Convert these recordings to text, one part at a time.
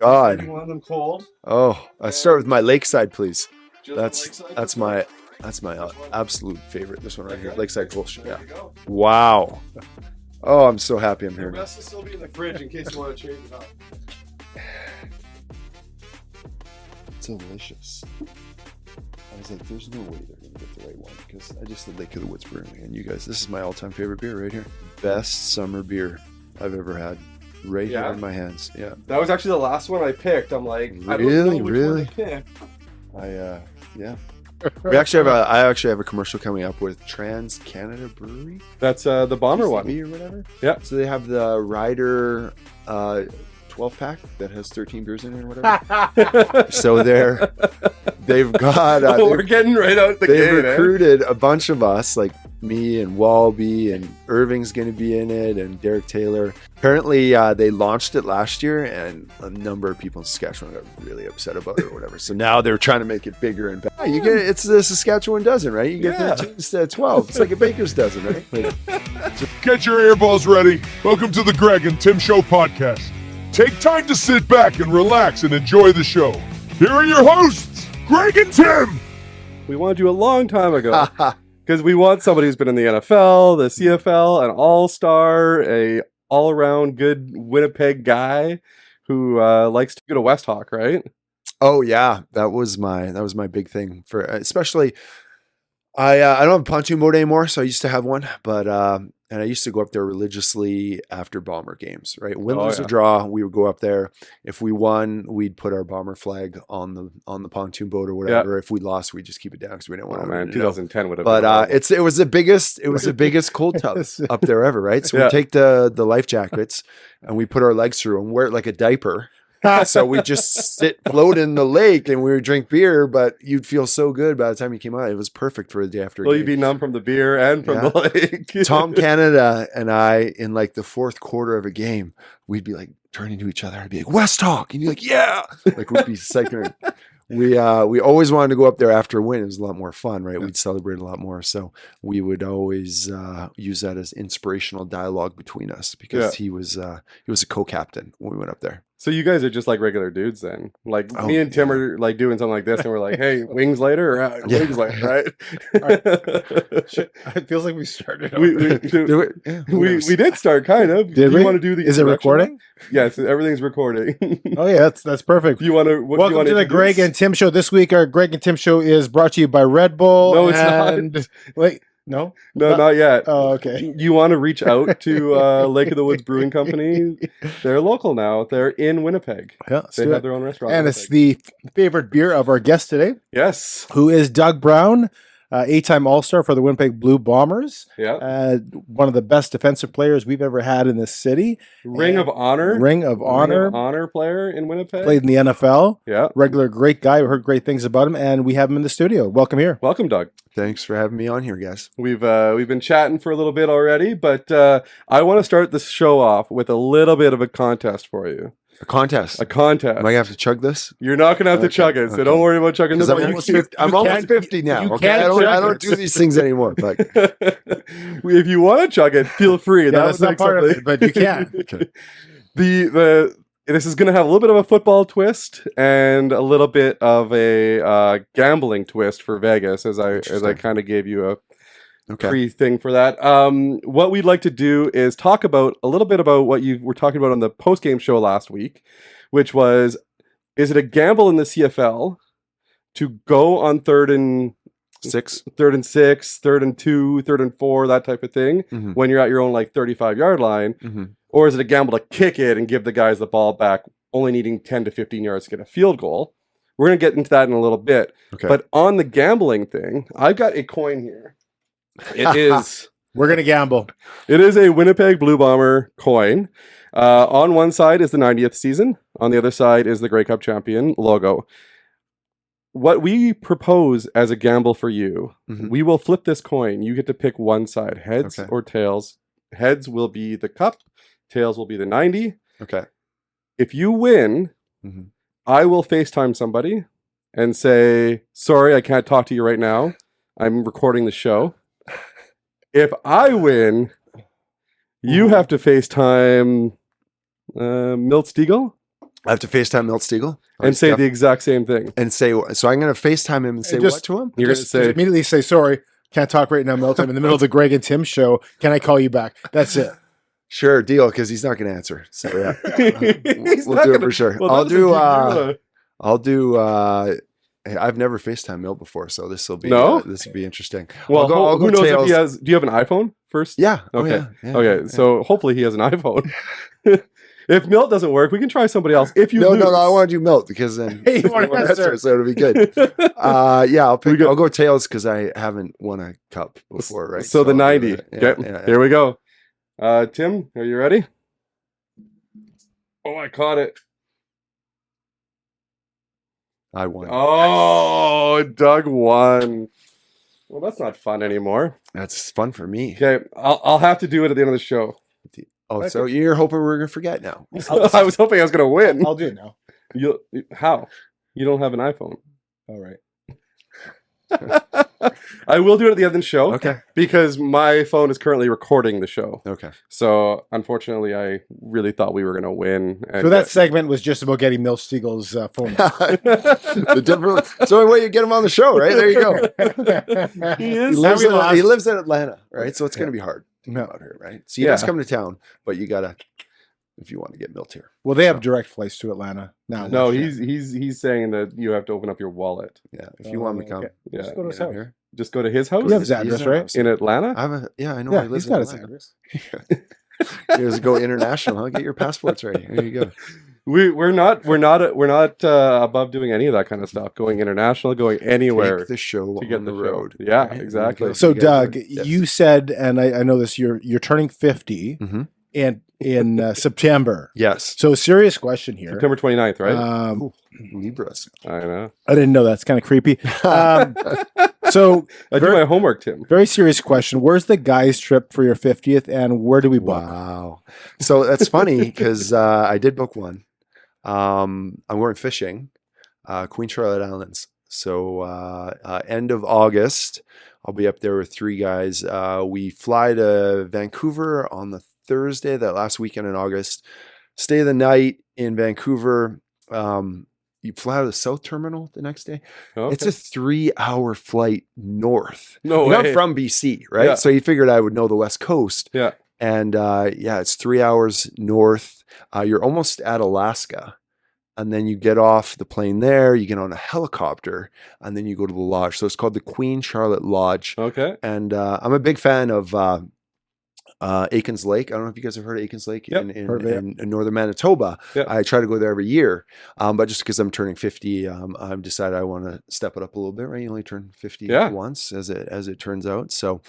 God. You want them cold? Oh, I start with my Lakeside, please. Just That's my absolute favorite. This one right here, Lakeside Cold. There Yeah. you go. Wow. Oh, I'm so happy I'm The here. rest will still be in the fridge in case you want to change it up. It's delicious. I was like, there's no way they're gonna get the right one because I just did Lake of the Woods Brewing, and you guys, this is my all-time favorite beer right here. Best summer beer I've ever had. Right here in my hands. Yeah. That was actually the last one I picked. I'm like, I don't Really? know which Really? one to pick. Yeah. I actually have a commercial coming up with Trans Canada Brewery. That's the Bomber one. or whatever. Yeah. So they have the Rider 12 pack that has 13 beers in it or whatever. So they've got we're getting right out the they've gate. recruited a bunch of us, like me and Walby, and Irving's going to be in it, and Derek Taylor. Apparently, they launched it last year, and a number of people in Saskatchewan got really upset about it or whatever. So now they're trying to make it bigger and better. You get it's the Saskatchewan dozen, right? You get 13 instead of 12. It's like a baker's dozen, right? Get your earballs ready. Welcome to the Greg and Tim Show podcast. Take time to sit back and relax and enjoy the show. Here are your hosts, Greg and Tim. We wanted you a long time ago because we want somebody who's been in the NFL, the CFL, an all-star, a all-around good Winnipeg guy who likes to go to West Hawk, right? Oh yeah, that was my big thing for especially. I don't have a pontoon boat anymore, so I used to have one, but and I used to go up there religiously after Bomber games. Right, win, lose, or draw, we would go up there. If we won, we'd put our Bomber flag on the pontoon boat or whatever. If we lost, we'd just keep it down because we didn't want to. Man, 2010 would have. But it was the biggest cold tub up there ever. Right, so we take the life jackets and we put our legs through and wear it like a diaper. So we just float in the lake and we would drink beer, but you'd feel so good by the time you came out. It was perfect for the day after. Well, you'd be numb from the beer and from the lake. Tom Canada and I, in like the fourth quarter of a game, we'd be like turning to each other. I'd be like, West Hawk. And you're like, yeah. Like we'd be psyching. We always wanted to go up there after a win. It was a lot more fun, right? We'd celebrate a lot more. So we would always use that as inspirational dialogue between us because he was a co-captain when we went up there. So you guys are just like regular dudes then. Like me and Tim are like doing something like this and we're like, hey, wings later or wings later, right? It feels like we started. We did start kind of. Did we? Want to do the Is it recording? Yes, everything's recording. Oh yeah, that's perfect. You want to welcome to the Greg and Tim Show. This week our Greg and Tim Show is brought to you by Red Bull. No, it's not. Wait. No, not yet. Oh, okay. You want to reach out to Lake of the Woods Brewing Company? They're local now. They're in Winnipeg. Yeah, they have their own restaurant. And it's the favorite beer of our guest today. Yes. Who is Doug Brown, 8-time All-Star for the Winnipeg Blue Bombers. Yeah. One of the best defensive players we've ever had in this city. Ring of Honor player in Winnipeg. Played in the NFL. Yeah. Regular great guy. We heard great things about him, and we have him in the studio. Welcome here. Welcome, Doug. Thanks for having me on here, guys. We've been chatting for a little bit already, but I want to start this show off with a little bit of a contest for you. A contest. Am I gonna have to chug this? You're not gonna have to chug it, so don't worry about chugging this. I'm almost 50 now. Okay, I don't do these things anymore. But if you want to chug it, feel free. That's not part of it, but you can. Okay. This is going to have a little bit of a football twist and a little bit of a gambling twist for Vegas, as I kind of gave you a pre-thing for that. What we'd like to do is talk about a little bit about what you were talking about on the post-game show last week, which was, is it a gamble in the CFL to go on 3rd and 6, 3rd and 2, 3rd and 4, that type of thing, when you're at your own like 35-yard line? Or is it a gamble to kick it and give the guys the ball back, only needing 10 to 15 yards to get a field goal? We're going to get into that in a little bit. Okay. But on the gambling thing, I've got a coin here. It is... We're going to gamble. It is a Winnipeg Blue Bomber coin. On one side is the 90th season. On the other side is the Grey Cup champion logo. What we propose as a gamble for you, we will flip this coin. You get to pick one side, heads or tails. Heads will be the cup. Tails will be the 90. Okay. If you win, I will FaceTime somebody and say, sorry, I can't talk to you right now. I'm recording the show. If I win, you have to FaceTime Milt Stiegel. I have to FaceTime Milt Stiegel and say the exact same thing. and say, so I'm going to FaceTime him and say what to him? You're going to Just say, immediately say, sorry, can't talk right now, Milt. I'm in the middle of the Greg and Tim show. Can I call you back? That's it. Sure, deal, because he's not going to answer. So yeah, He's we'll not do it gonna- for sure. well, I'll that doesn't do. I'll do. I've never FaceTime Milt before, so this will be this will be interesting. Well, I'll go who knows tails. if he has? Do you have an iPhone first? Yeah. Okay. Yeah, Okay. yeah. So hopefully he has an iPhone. If Milt doesn't work, we can try somebody else. If you no, lose. I want to do Milt because then He won't answer. so it'll be good. Yeah, I'll go tails because I haven't won a cup before, right? So the 90. Yeah, Okay. yeah. Here we go. Tim, are you ready? Oh, I caught it. I won. Oh, Doug won. Well, that's not fun anymore. That's fun for me. Okay, I'll have to do it at the end of the show. Oh, so you're hoping we're gonna forget now? I was hoping I was going to win. I'll do it now. How? You don't have an iPhone. All right. I will do it at the end of the show. Okay. Because my phone is currently recording the show. Okay. So unfortunately, I really thought we were going to win. And So that segment was just about getting Milt Stiegel's phone. The different. It's the only way you get him on the show, right? There you go. He He is. lives, we in, lost. he lives in Atlanta, right? So it's going to be hard No. out here, right? So he does come to town, but you gotta, if you want to get Milt here. Well, they have direct flights to Atlanta now. No, he's saying that you have to open up your wallet. Yeah, if you want him to come, Okay. Yeah. Just go to his get him house. here. Just go to his house You have his He's address, in right? house. in Atlanta. I have yeah, I know. Yeah, he lives he's got in his Atlanta. address. You guys go international, huh? Get your passports ready. There you go. We're not above doing any of that kind of stuff. Going international, going anywhere. Take the show to get on the the show. road. Yeah, Right? exactly. So, You guys Doug, are- yes. you said, and I know this, you're turning 50 Mhm. in September. Yes. So, serious question here. September 29th, right? Ooh, Libras. I know. I didn't know that. It's kind of creepy. So, I do my homework, Tim. very serious question. Where's the guys' trip for your 50th, and where do we book? Wow. So that's funny because I did book one. I'm going fishing, Queen Charlotte Islands. So end of August, I'll be up there with 3 guys. We fly to Vancouver on the Thursday, that last weekend in August. Stay the night in Vancouver. You fly out of the South Terminal the next day. Okay. It's a 3-hour flight north. No Like, I'm way. from BC, right? Yeah. So you figured I would know the West Coast. Yeah. And it's 3 hours north. You're almost at Alaska. And then you get off the plane there, you get on a helicopter, and then you go to the lodge. So it's called the Queen Charlotte Lodge. Okay. And I'm a big fan of Aikens Lake. I don't know if you guys have heard of Aikens Lake Yep, heard of it. in northern Manitoba. Yep. I try to go there every year. But just because I'm turning 50, I've decided I want to step it up a little bit, right? You only turn 50 once, as it turns out. So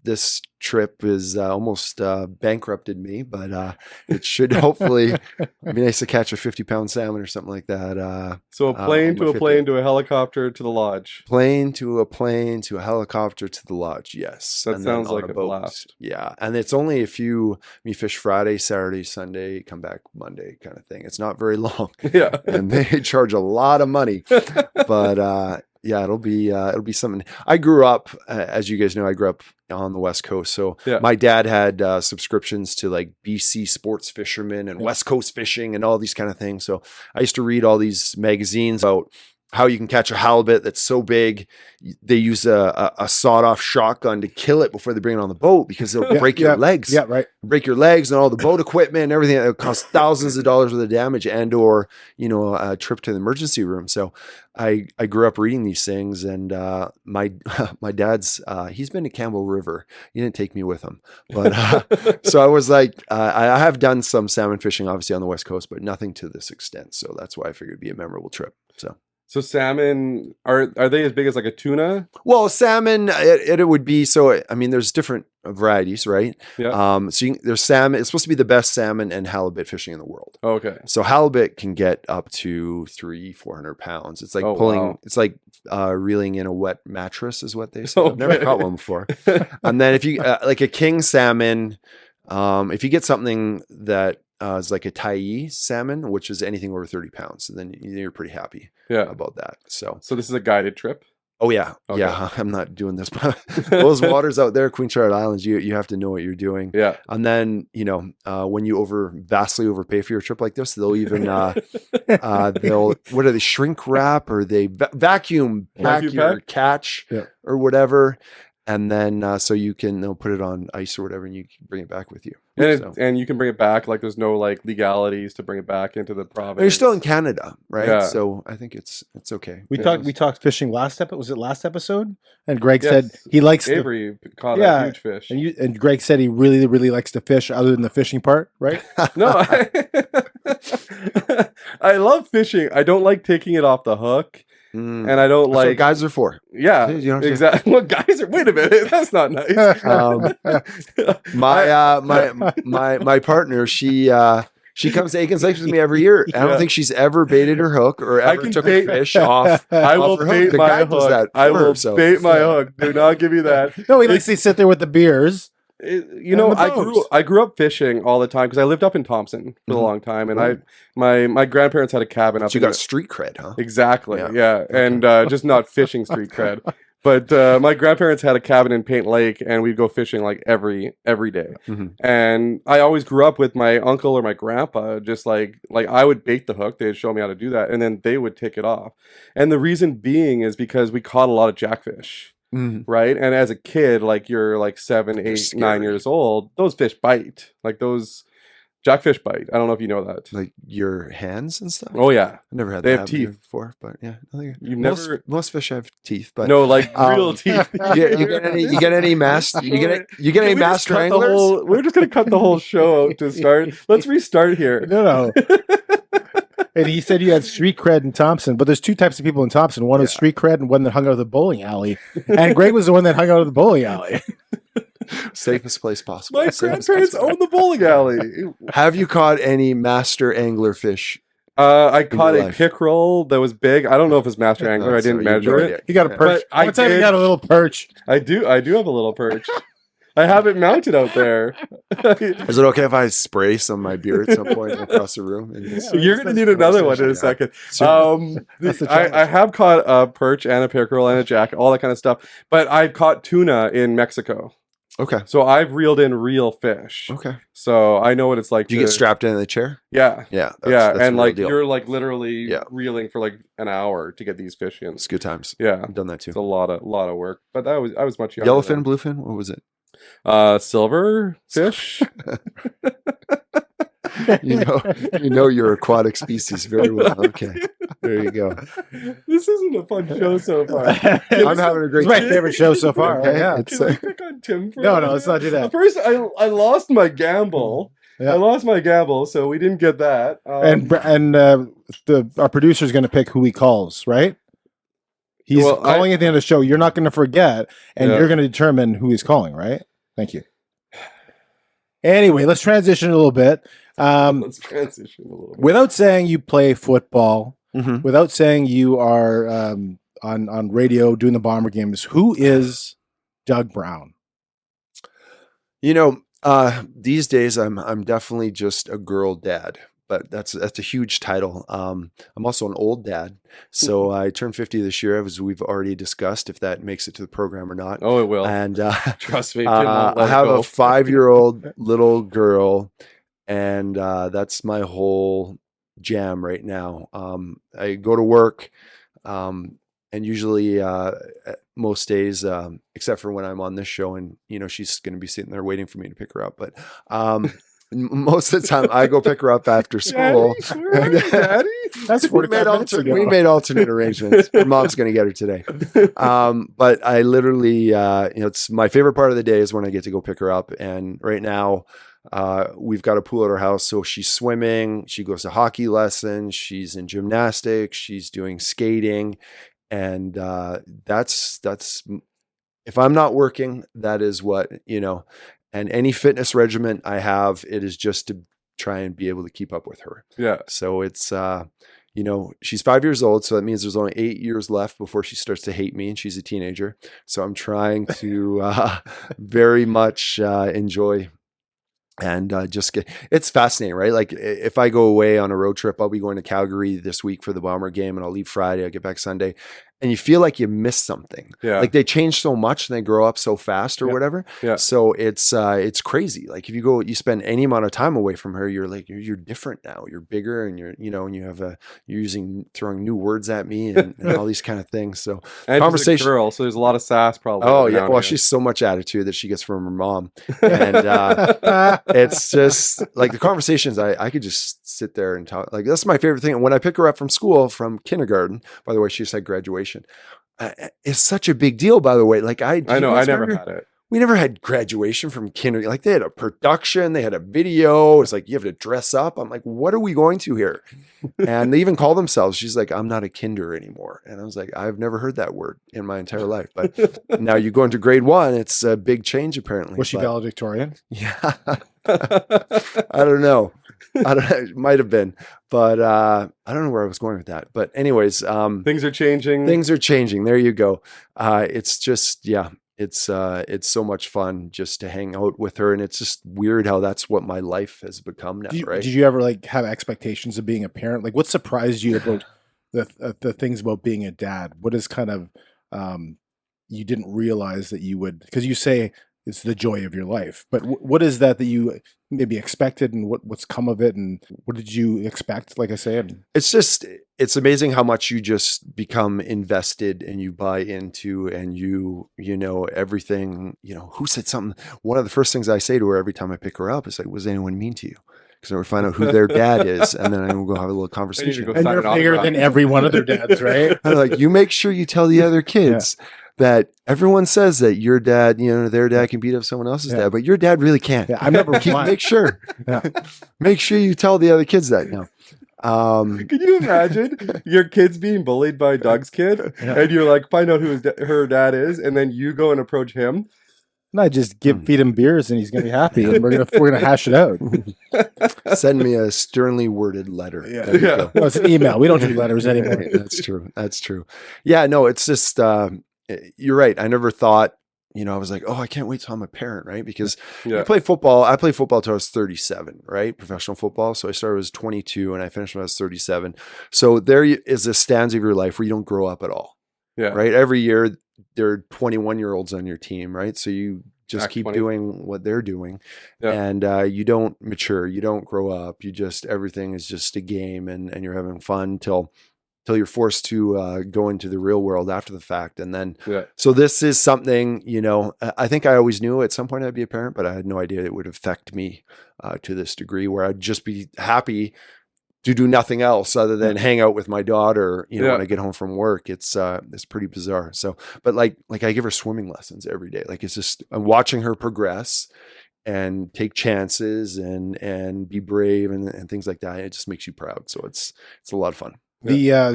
this trip is almost bankrupted me, but it should hopefully be nice to catch a 50-pound salmon or something like that. So a plane on to my a plane 50th. to a helicopter to the lodge. Plane to a helicopter to the lodge. Yes. That And then sounds on like a boat. blast. Yeah. And it's only if you fish Friday, Saturday, Sunday, come back Monday kind of thing. It's not very long. Yeah. And they charge a lot of money. But yeah, it'll be something. I grew up, as you guys know, I grew up on the West Coast. So Yeah. my dad had subscriptions to like BC Sports Fisherman and West Coast Fishing and all these kind of things. So I used to read all these magazines about how you can catch a halibut that's so big. They use a sawed-off shotgun to kill it before they bring it on the boat because it'll break your legs. Yeah, right. Break your legs and all the boat equipment and everything. It'll cost thousands of dollars worth of damage and or, a trip to the emergency room. So I grew up reading these things, and my dad's he's been to Campbell River. He didn't take me with him, but so I was like, I have done some salmon fishing, obviously on the West Coast, but nothing to this extent. So that's why I figured it'd be a memorable trip. So salmon are they as big as like a tuna? Well, salmon, it would be, so, I mean, there's different varieties, right? Yeah. There's salmon, it's supposed to be the best salmon and halibut fishing in the world. Okay. So halibut can get up to 300-400 pounds. It's like Wow. it's like reeling in a wet mattress is what they say. I've never Okay. caught one before. And then if you, like a king salmon, if you get something that is like a tai salmon, which is anything over 30 pounds, then you're pretty happy Yeah. about that. So So this is a guided trip. Oh yeah, Okay. yeah. I'm not doing this, but those waters out there, Queen Charlotte Islands, you have to know what you're doing. Yeah. And then when you vastly overpay for your trip like this, they'll even what are they, shrink wrap, or they vacuum pack your catch or whatever, and then so they'll put it on ice or whatever, and you can bring it back with you. And you can bring it back. Like there's no like legalities to bring it back into the province. You're still in Canada, right? Yeah. So I think it's okay. We talked fishing last episode. Was it last episode? And Greg said he likes Avery caught a huge fish. And Greg said he really, really likes to fish other than the fishing part, right? No, I love fishing. I don't like taking it off the hook. And I don't That's what guys are for. Yeah, exactly. Well, guys are. Wait a minute, that's not nice. My partner, she comes to Aiken's Lakes with me every year. I don't think she's ever baited her hook or ever took a fish off. I will bait my hook. I will bait my hook. Do not give me that. No, he likes to sit there with the beers. I grew up fishing all the time because I lived up in Thompson for a long time, and my grandparents had a cabin up. So you got street cred, huh? Exactly, yeah. And just not fishing street cred, but my grandparents had a cabin in Paint Lake, and we'd go fishing like every day. And I always grew up with my uncle or my grandpa, just like I would bait the hook. They'd show me how to do that, and then they would take it off. And the reason being is because we caught a lot of jackfish. Right, and as a kid, like you're like 7, 8, 9 years old, those fish bite. Like those jackfish bite. I don't know if you know that. Like your hands and stuff. Oh yeah, I never had. They have teeth before, but yeah, most fish have teeth, but no, like real teeth. You get any master? You get any master anglers? We're just gonna cut the whole show out to start. Let's restart here. No. And he said you had street cred in Thompson, but there's two types of people in Thompson. One is street cred and one that hung out of the bowling alley. And Greg was the one that hung out of the bowling alley. Safest place possible. My grandparents own the bowling alley. Have you caught any master angler fish? I caught a pickerel that was big. I don't know if it's master angler. I didn't measure it. You got a perch. One time you got a little perch. I do have a little perch. I have it mounted out there. Is it okay if I spray some of my beer at some point across the room? You're going to need another one in a second. I have caught a perch and a pickerel and a jack, all that kind of stuff. But I've caught tuna in Mexico. Okay. So I've reeled in real fish. Okay. So I know what it's like. Do you get strapped in the chair? Yeah. Yeah. That's and like you're like literally reeling for like an hour to get these fish in. It's good times. Yeah. I've done that too. It's a lot of work. But I was much younger. Yellowfin, bluefin? What was it? Silver fish. you know your aquatic species very well. Okay, there you go. This isn't a fun show so far. I'm having a great. It's my favorite show so far. Okay. Yeah. Can I pick on Tim for No, let's not do that. First, I lost my gamble. Yeah. I lost my gamble, so we didn't get that. Our producer is going to pick who he calls, right? He's calling at the end of the show. You're not going to forget, and you're going to determine who he's calling, right? Thank you. Anyway, let's transition a little bit. Without saying you play football, without saying you are on radio doing the Bomber games, who is Doug Brown? These days I'm definitely just a girl dad. But that's a huge title. I'm also an old dad, so I turned 50 this year, as we've already discussed. If that makes it to the program or not. Oh, it will. And trust me, I have a 5-year-old little girl, and that's my whole jam right now. I go to work, and usually most days, except for when I'm on this show, and she's going to be sitting there waiting for me to pick her up, but. Most of the time, I go pick her up after school. Daddy? That's 45 minutes ago. We made alternate arrangements. Her mom's going to get her today. But I literally, it's my favorite part of the day is when I get to go pick her up. And right now, we've got a pool at our house. So she's swimming. She goes to hockey lessons. She's in gymnastics. She's doing skating. And that's if I'm not working, that is what, and any fitness regimen I have, it is just to try and be able to keep up with her. Yeah. So it's, she's 5 years old. So that means there's only 8 years left before she starts to hate me, and she's a teenager. So I'm trying to very much enjoy and it's fascinating, right? Like if I go away on a road trip, I'll be going to Calgary this week for the Bomber game, and I'll leave Friday. I'll get back Sunday. and you feel like you missed something. Yeah. Like they change so much and they grow up so fast or whatever. Yeah. So it's crazy. Like if you spend any amount of time away from her, you're like, you're different now. You're bigger and you're throwing new words at me and all these kind of things. So and conversation, she's a girl, so there's a lot of sass probably. Oh yeah. Well, she's so much attitude that she gets from her mom. And it's just like the conversations I could just sit there and talk. Like that's my favorite thing. And when I pick her up from school, from kindergarten, by the way, she just had graduation. It's such a big deal, by the way. Like I know, I never had it. We never had graduation from kindergarten. Like they had a production, they had a video. It's like you have to dress up. I'm like, what are we going to here? And they even call themselves. She's like, I'm not a kinder anymore. And I was like, I've never heard that word in my entire life. But now you go into grade 1, it's a big change apparently. Was she valedictorian? Yeah, I don't know. It might have been, but I don't know where I was going with that. But anyways, things are changing. Things are changing. There you go. It's just, it's so much fun just to hang out with her. And it's just weird how that's what my life has become now, right? Did you ever like have expectations of being a parent? Like what surprised you about the things about being a dad? What is kind of, you didn't realize that you would, because you say it's the joy of your life, but what is that you maybe expected and what's come of it? And what did you expect? Like I said, it's amazing how much you just become invested and you buy into, and you know, everything, who said something. One of the first things I say to her every time I pick her up is like, was anyone mean to you? Because I would find out who their dad is, and then I will go have a little conversation. And you're bigger than every one of their dads, right? I'm like, you make sure you tell the other kids that everyone says that your dad, their dad can beat up someone else's dad, but your dad really can't. Yeah, I remember make sure you tell the other kids that now. Can you imagine your kids being bullied by Doug's kid, and you're like, find out who her dad is, and then you go and approach him? No, just feed him beers and he's gonna be happy, and we're gonna hash it out. Send me a sternly worded letter. Yeah. No, it's an email. We don't do letters anymore. That's true. Yeah, no, it's just you're right. I never thought, I was like, oh, I can't wait till I'm a parent, right? Because I played football. I played football till I was 37, right? Professional football. So I started when I was 22 and I finished when I was 37. So there is a stanza of your life where you don't grow up at all. Yeah. Right. Every year there are 21-year-olds on your team, right? So you just keep doing what they're doing, and you don't mature, you don't grow up. Everything is just a game, and you're having fun till you're forced to go into the real world after the fact. And then, so this is something, I think I always knew at some point I'd be a parent, but I had no idea it would affect me to this degree where I'd just be happy to do nothing else other than hang out with my daughter, when I get home from work. It's pretty bizarre. So, but like I give her swimming lessons every day. Like it's just, I'm watching her progress and take chances and be brave and things like that. It just makes you proud. So it's a lot of fun.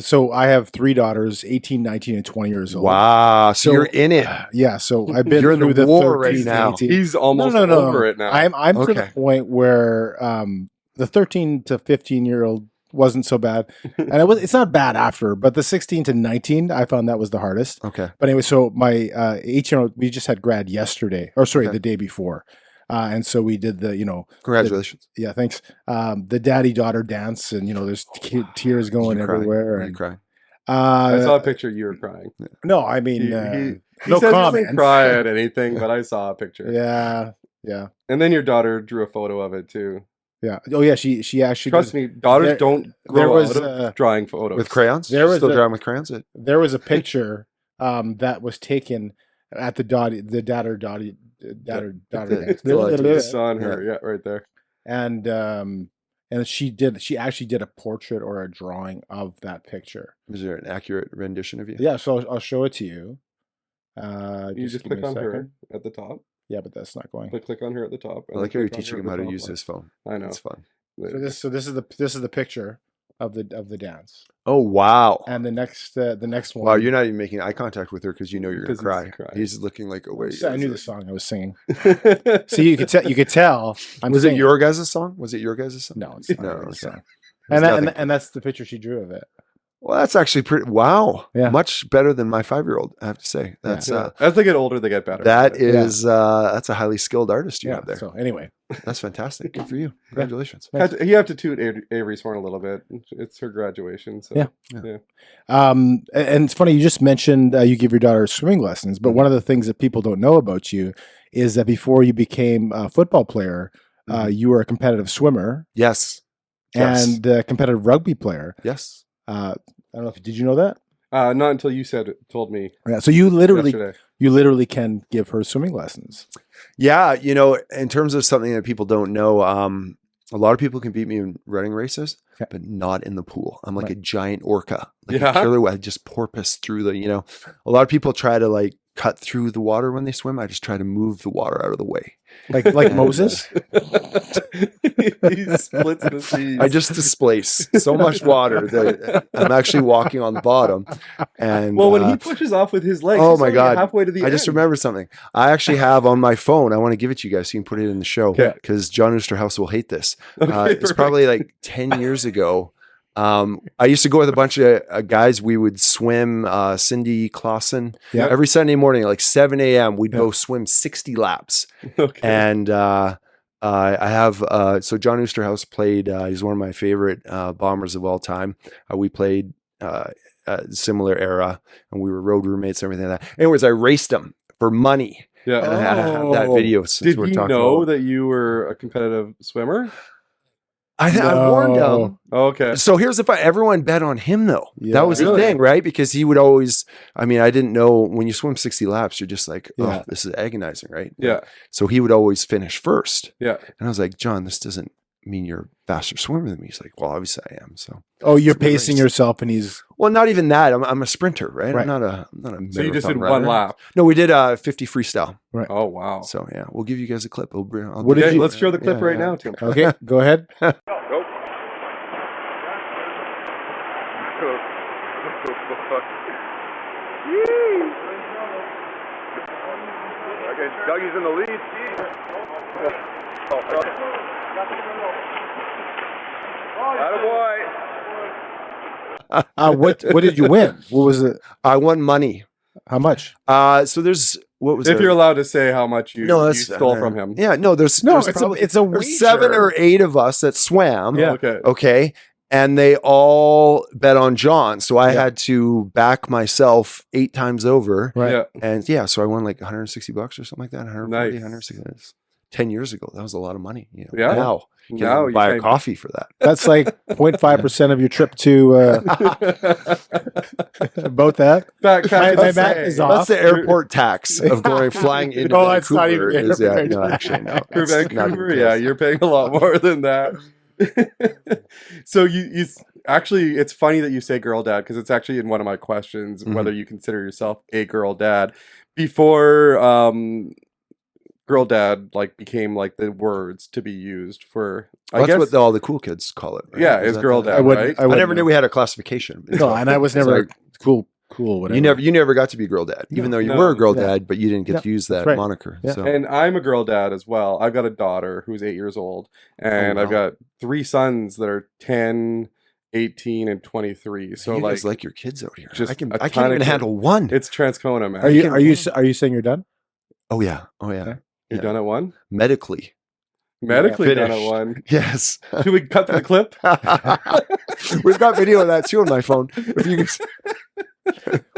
So I have 3 daughters, 18, 19, and 20 years old. Wow. So you're in it. Yeah. So I've been you're through in the war 13, right now. 18. He's almost over it now. I'm to the point where the 13 to 15-year-old wasn't so bad. And it's not bad after, but the 16 to 19, I found that was the hardest. Okay. But anyway, so my 18-year-old, we just had grad yesterday, the day before. And so we did congratulations. Thanks. The daddy-daughter dance, and there's tears going everywhere. And crying. I saw a picture you were crying. No, I mean, he no said comment. He doesn't cry at anything, but I saw a picture. Yeah. And then your daughter drew a photo of it too. Yeah. Oh yeah. She actually. Trust me, daughters don't grow out of drawing photos with crayons. Drawing with crayons. There was a picture that was taken at the daughter dance. On her, right there. And she actually did a portrait or a drawing of that picture. Is there an accurate rendition of you? Yeah. So I'll show it to you. You just click on her at the top. Yeah, but that's not going. Click on her at the top. I like how you're teaching him how to use his phone. I know. It's fun. So this is the picture of the dance. Oh wow! And the next one. Wow, you're not even making eye contact with her because you know you're gonna cry. He's looking like away. I knew the song I was singing. So you could tell. Was it your guys' song? Was it your guys' song? No, it's not. No, okay. And that's the picture she drew of it. Well, that's actually pretty. Wow, Yeah. much better than my 5-year-old. I have to say, that's as they get older, they get better. that is that's a highly skilled artist you have there. So anyway, That's fantastic. Good for you. Congratulations. You have to toot Avery's horn a little bit. It's her graduation. So. Yeah. And it's funny, you just mentioned you give your daughter swimming lessons, but one of the things that people don't know about you is that before you became a football player, you were a competitive swimmer. Yes. And a competitive rugby player. Yes. I don't know if did you know that? Not until you told me. Yeah. So you yesterday. literally can give her swimming lessons. Yeah, in terms of something that people don't know, a lot of people can beat me in running races, but not in the pool. I'm like a giant orca, like a killer whale. I just porpoise through the. A lot of people try to like cut through the water when they swim. I just try to move the water out of the way. Like Moses? He splits the seas. I just displace so much water that I'm actually walking on the bottom. And well, when he pushes off with his legs, oh my God, halfway to the end. I just remembered something. I actually have on my phone. I want to give it to you guys so you can put it in the show because John Oosterhouse will hate this. It's probably like 10 years ago. I used to go with a bunch of guys. We would swim Cindy Clausen every Sunday morning at like 7 a.m. We'd go swim 60 laps. And I have so John Oosterhouse played. He's one of my favorite bombers of all time. We played similar era, and we were road roommates and everything like that. Anyways, I raced him for money. Yeah, and I have that video. Since Did he know that you were a competitive swimmer? I warned him. Okay. So here's the fight. Everyone bet on him though. That was the thing, right? Because he would always, I didn't know when you swim 60 laps, you're just like, oh, this is agonizing, right? Yeah. So he would always finish first. Yeah. And I was like, John, this doesn't mean you're a faster swimmer than me. He's like, well, obviously I am. So. Oh, you're pacing yourself and he's. Well, not even that. I'm a sprinter, right? I'm not a So you just did runner. one lap? No, we did 50 freestyle. Right. Oh, wow. So yeah, we'll give you guys a clip. Let's show the clip right now, Tim. Okay, go ahead. Go. Okay, Dougie's in the lead. Attaboy. What did you win? What was it? I won money. How much? So there's what was if you're allowed to say how much you stole from him? Yeah, no, there's probably, it's a there's 7 or 8 of us that swam. Yeah. Okay. And they all bet on John. So I had to back myself 8 times over. Right. Yeah. And so I won like $160 or something like that. 140, 160. 10 years ago. That was a lot of money. Now you buy a coffee for that. That's like 0.5% of your trip to about that. My back is off. That's the airport tax of flying into Vancouver. It's not even For Vancouver, you're paying a lot more than that. So you actually, it's funny that you say girl dad because it's actually in one of my questions whether you consider yourself a girl dad. Before girl dad became like the words to be used for. Well, that's what all the cool kids call it. Right? Yeah, is girl dad. Right? I never knew we had a classification. No, and I was never cool. Whatever. You never got to be girl dad, even though you were a girl dad, but you didn't get to use that moniker. Yeah. So. And I'm a girl dad as well. I've got a daughter who's 8 years old, and I've got 3 sons that are 10, 18, and 23. So you guys like your kids out here. Just I can't even handle one. It's Transcona, man. Are you saying you're done? Oh yeah. You're done at 1? Medically done at 1. Yes. Should we cut to the clip? We've got video of that too on my phone. If you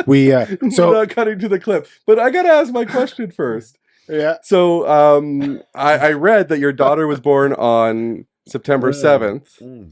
We're not cutting to the clip, but I gotta ask my question first. Yeah. So I read that your daughter was born on September 7th,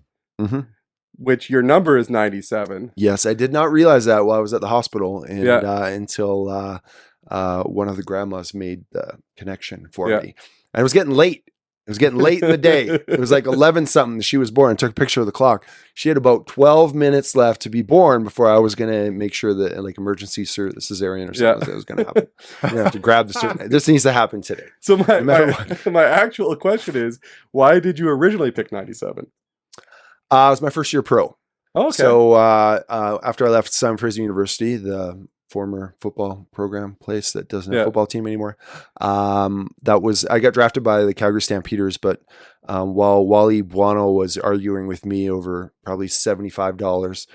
which your number is 97. Yes, I did not realize that while I was at the hospital, and until one of the grandmas made the connection for me. And it was getting late. It was getting late in the day. It was like 11 something. She was born. I took a picture of the clock. She had about 12 minutes left to be born before I was going to make sure that emergency cesarean or something was going to happen. I'm going to have to grab the this needs to happen today. So my actual question is, why did you originally pick 97? It was my first year pro. Oh, okay. So after I left Simon Fraser University, the former football program place that doesn't have a football team anymore. I got drafted by the Calgary Stampeders, but while Wally Buono was arguing with me over probably $75.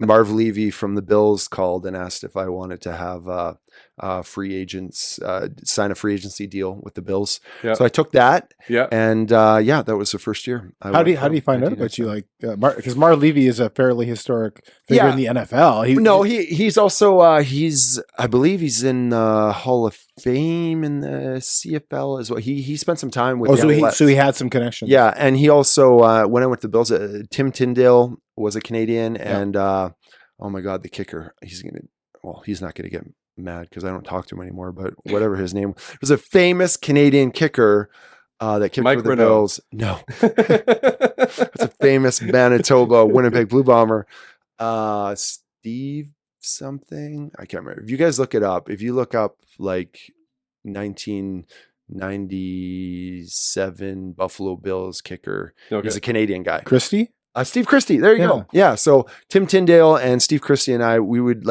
Marv Levy from the Bills called and asked if I wanted to have free agents sign a free agency deal with the Bills. Yeah. So I took that. Yeah. And that was the first year. How do you find out about you? Like, because Marv Levy is a fairly historic figure in the NFL. He's also I believe he's in the Hall of Fame in the CFL as well. He spent some time with. So he had some connections. Yeah, and he also when I went to the Bills, Tim Tyndale was a Canadian, and oh my God, the kicker. He's not gonna get mad because I don't talk to him anymore. But whatever his name was, a famous Canadian kicker. That kicked for the Bills. No. It's a famous Manitoba Winnipeg Blue Bomber. Steve something. I can't remember. If you guys look it up, if you look up like 1997 Buffalo Bills kicker, he's a Canadian guy. Christie? Steve Christie. There you go. Yeah. So Tim Tyndale and Steve Christie and I, we'd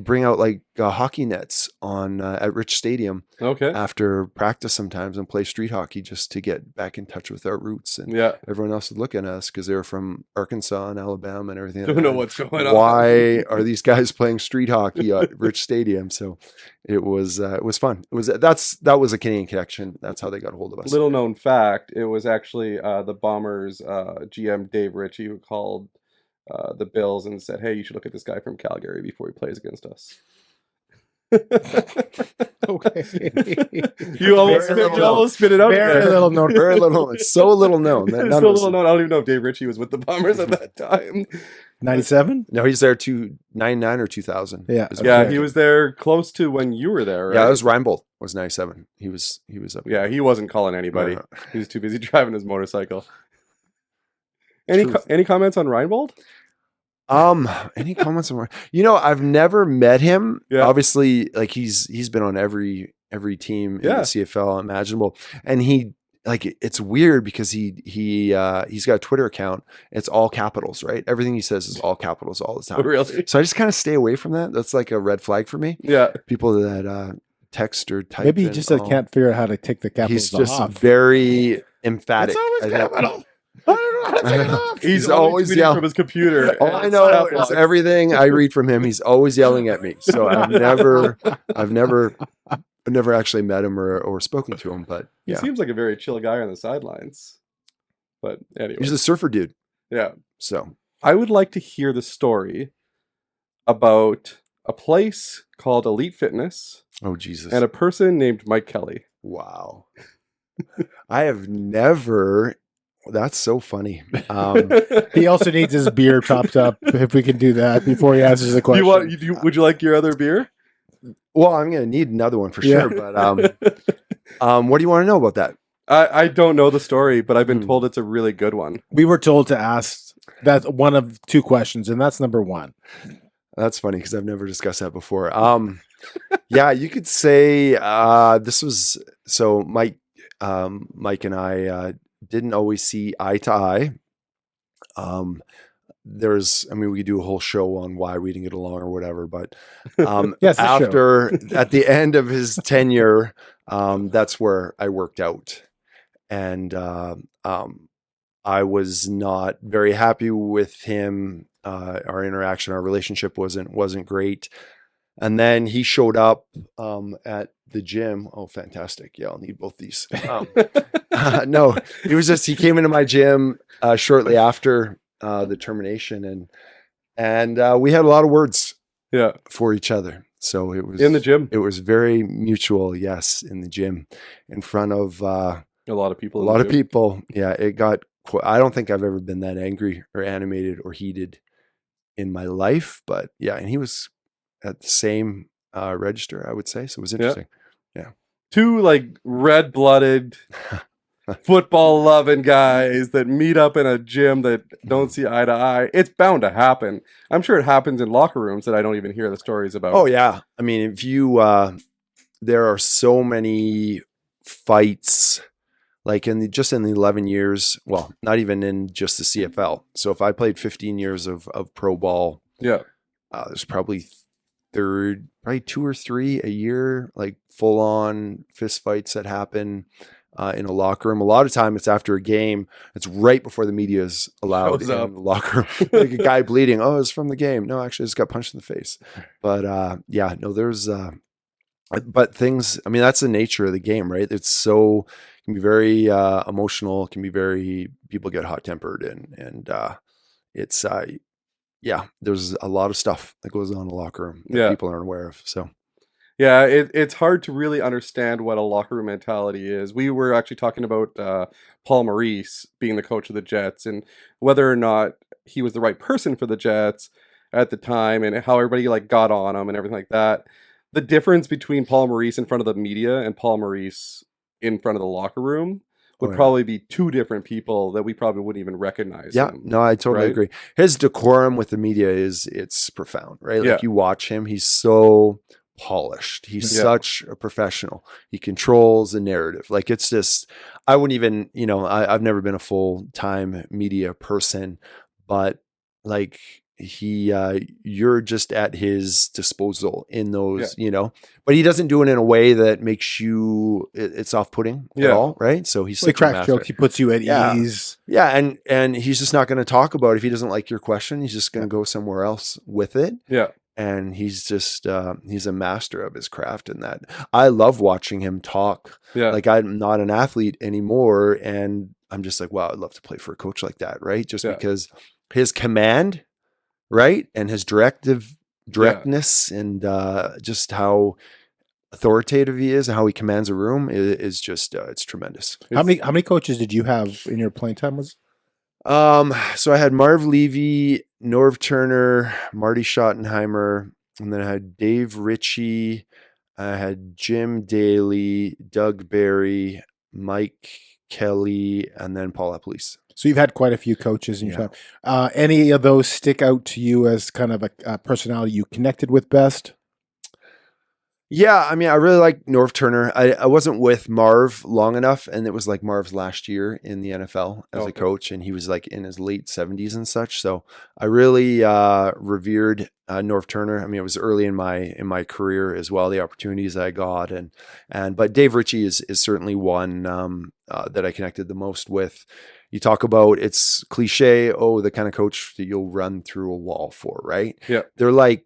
bring out like hockey nets on at Rich Stadium after practice sometimes and play street hockey just to get back in touch with our roots. And everyone else would look at us because they were from Arkansas and Alabama and everything. Don't know what's going on. Why are these guys playing street hockey at Rich Stadium? So it was fun. That was a Canadian connection. That's how they got a hold of us. Little known fact, it was actually the Bombers GM Dave Ritchie who called the Bills and said, "Hey, you should look at this guy from Calgary before he plays against us." Okay. You almost spit it out. Very little known. Very little. It's so little known. So little known. I don't even know if Dave Ritchie was with the Bombers at that time. 97? No, he's there 99 or 2000. Yeah, he was there close to when you were there, right? Yeah, it was Reinbold was 97. He was up. Yeah, he wasn't calling anybody. He was too busy driving his motorcycle. Any comments on Reinbold? Any comments on? I've never met him. Yeah. Obviously, like he's been on every team in the CFL imaginable, and it's weird because he's got a Twitter account. It's all capitals, right? Everything he says is all capitals all the time. Oh, really? So I just kind of stay away from that. That's like a red flag for me. Yeah, people that text or type. Maybe he just can't figure out how to take the capitals off. He's just very emphatic. It's always capital. He's always yelling from his computer. All I know is everything I read from him. He's always yelling at me. So I've never actually met him or spoken to him. But he seems like a very chill guy on the sidelines. But anyway, he's a surfer dude. Yeah. So I would like to hear the story about a place called Elite Fitness. Oh Jesus! And a person named Mike Kelly. Wow. I have never. That's so funny. He also needs his beer chopped up. If we can do that before he answers the question. Would you like your other beer? Well, I'm going to need another one for sure. But what do you want to know about that? I don't know the story, but I've been told it's a really good one. We were told to ask that's one of two questions, and that's number one. That's funny because I've never discussed that before. Yeah, you could say this was so Mike and I didn't always see eye to eye. We could do a whole show on why we didn't get along or whatever, but yes, at the end of his tenure, that's where I worked out. And I was not very happy with him. Our interaction, our relationship wasn't great. And then he showed up at the gym. Oh, fantastic. Yeah, I'll need both these. No, he came into my gym shortly after the termination and we had a lot of words for each other. So it was in the gym. It was very mutual. Yes. In the gym in front of a lot of people. Yeah. It got, I don't think I've ever been that angry or animated or heated in my life, but yeah. And he was at the same register, I would say. So it was interesting. Yeah. Two like red-blooded football loving guys that meet up in a gym that don't see eye to eye. It's bound to happen. I'm sure it happens in locker rooms that I don't even hear the stories about. Oh yeah. I mean, if you there are so many fights like in the 11 years, well, not even in just the CFL. So if I played 15 years of pro ball, there's probably 2 or 3 a year, like full on fist fights that happen. in a locker room. A lot of time it's after a game. It's right before the media is allowed Shows in up. the locker room. Like a guy bleeding. Oh, it's from the game. No, actually, I just got punched in the face. But yeah, no, there's. But things. I mean, that's the nature of the game, right? It's so can be very emotional. Can be very people get hot tempered, and it's yeah. There's a lot of stuff that goes on in the locker room that people aren't aware of. So. Yeah, it's hard to really understand what a locker room mentality is. We were actually talking about Paul Maurice being the coach of the Jets and whether or not he was the right person for the Jets at the time and how everybody like got on him and everything like that. The difference between Paul Maurice in front of the media and Paul Maurice in front of the locker room would probably be two different people that we probably wouldn't even recognize. Yeah, him, no, I totally agree. His decorum with the media it's profound, right? Like you watch him, he's so polished. He's such a professional. He controls the narrative. Like it's just, I wouldn't even, I've never been a full-time media person, but like you're just at his disposal in those, but he doesn't do it in a way that makes you, it's off-putting at all, right? So he's like crack jokes. He puts you at ease. Yeah. And he's just not going to talk about it. If he doesn't like your question, he's just going to go somewhere else with it. Yeah. And he's just, he's a master of his craft in that. I love watching him talk. Yeah. Like I'm not an athlete anymore. And I'm just like, wow, I'd love to play for a coach like that. Right. Just because his command, right. And his directness and just how authoritative he is and how he commands a room is just, it's tremendous. How many coaches did you have in your playing time? So I had Marv Levy, Norv Turner, Marty Schottenheimer, and then I had Dave Ritchie, I had Jim Daly, Doug Barry, Mike Kelly, and then Paul Eppley's. So you've had quite a few coaches in your time. Any of those stick out to you as kind of a personality you connected with best? Yeah, I mean, I really like Norv Turner. I wasn't with Marv long enough, and it was like Marv's last year in the NFL as a coach, and he was like in his late 70s and such. So I really revered Norv Turner. I mean, it was early in my career as well, the opportunities I got, but Dave Ritchie is certainly one that I connected the most with. You talk about it's cliche, the kind of coach that you'll run through a wall for, right? Yeah, they're like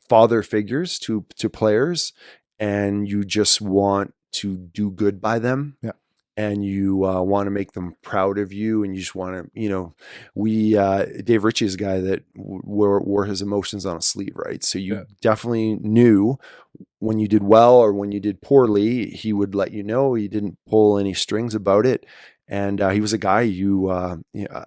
father figures to players, and you just want to do good by them. Yeah. And you want to make them proud of you, and you just want to, Dave Ritchie is a guy that wore his emotions on a sleeve, right? So you definitely knew when you did well or when you did poorly. He would let you know. He didn't pull any strings about it. And he was a guy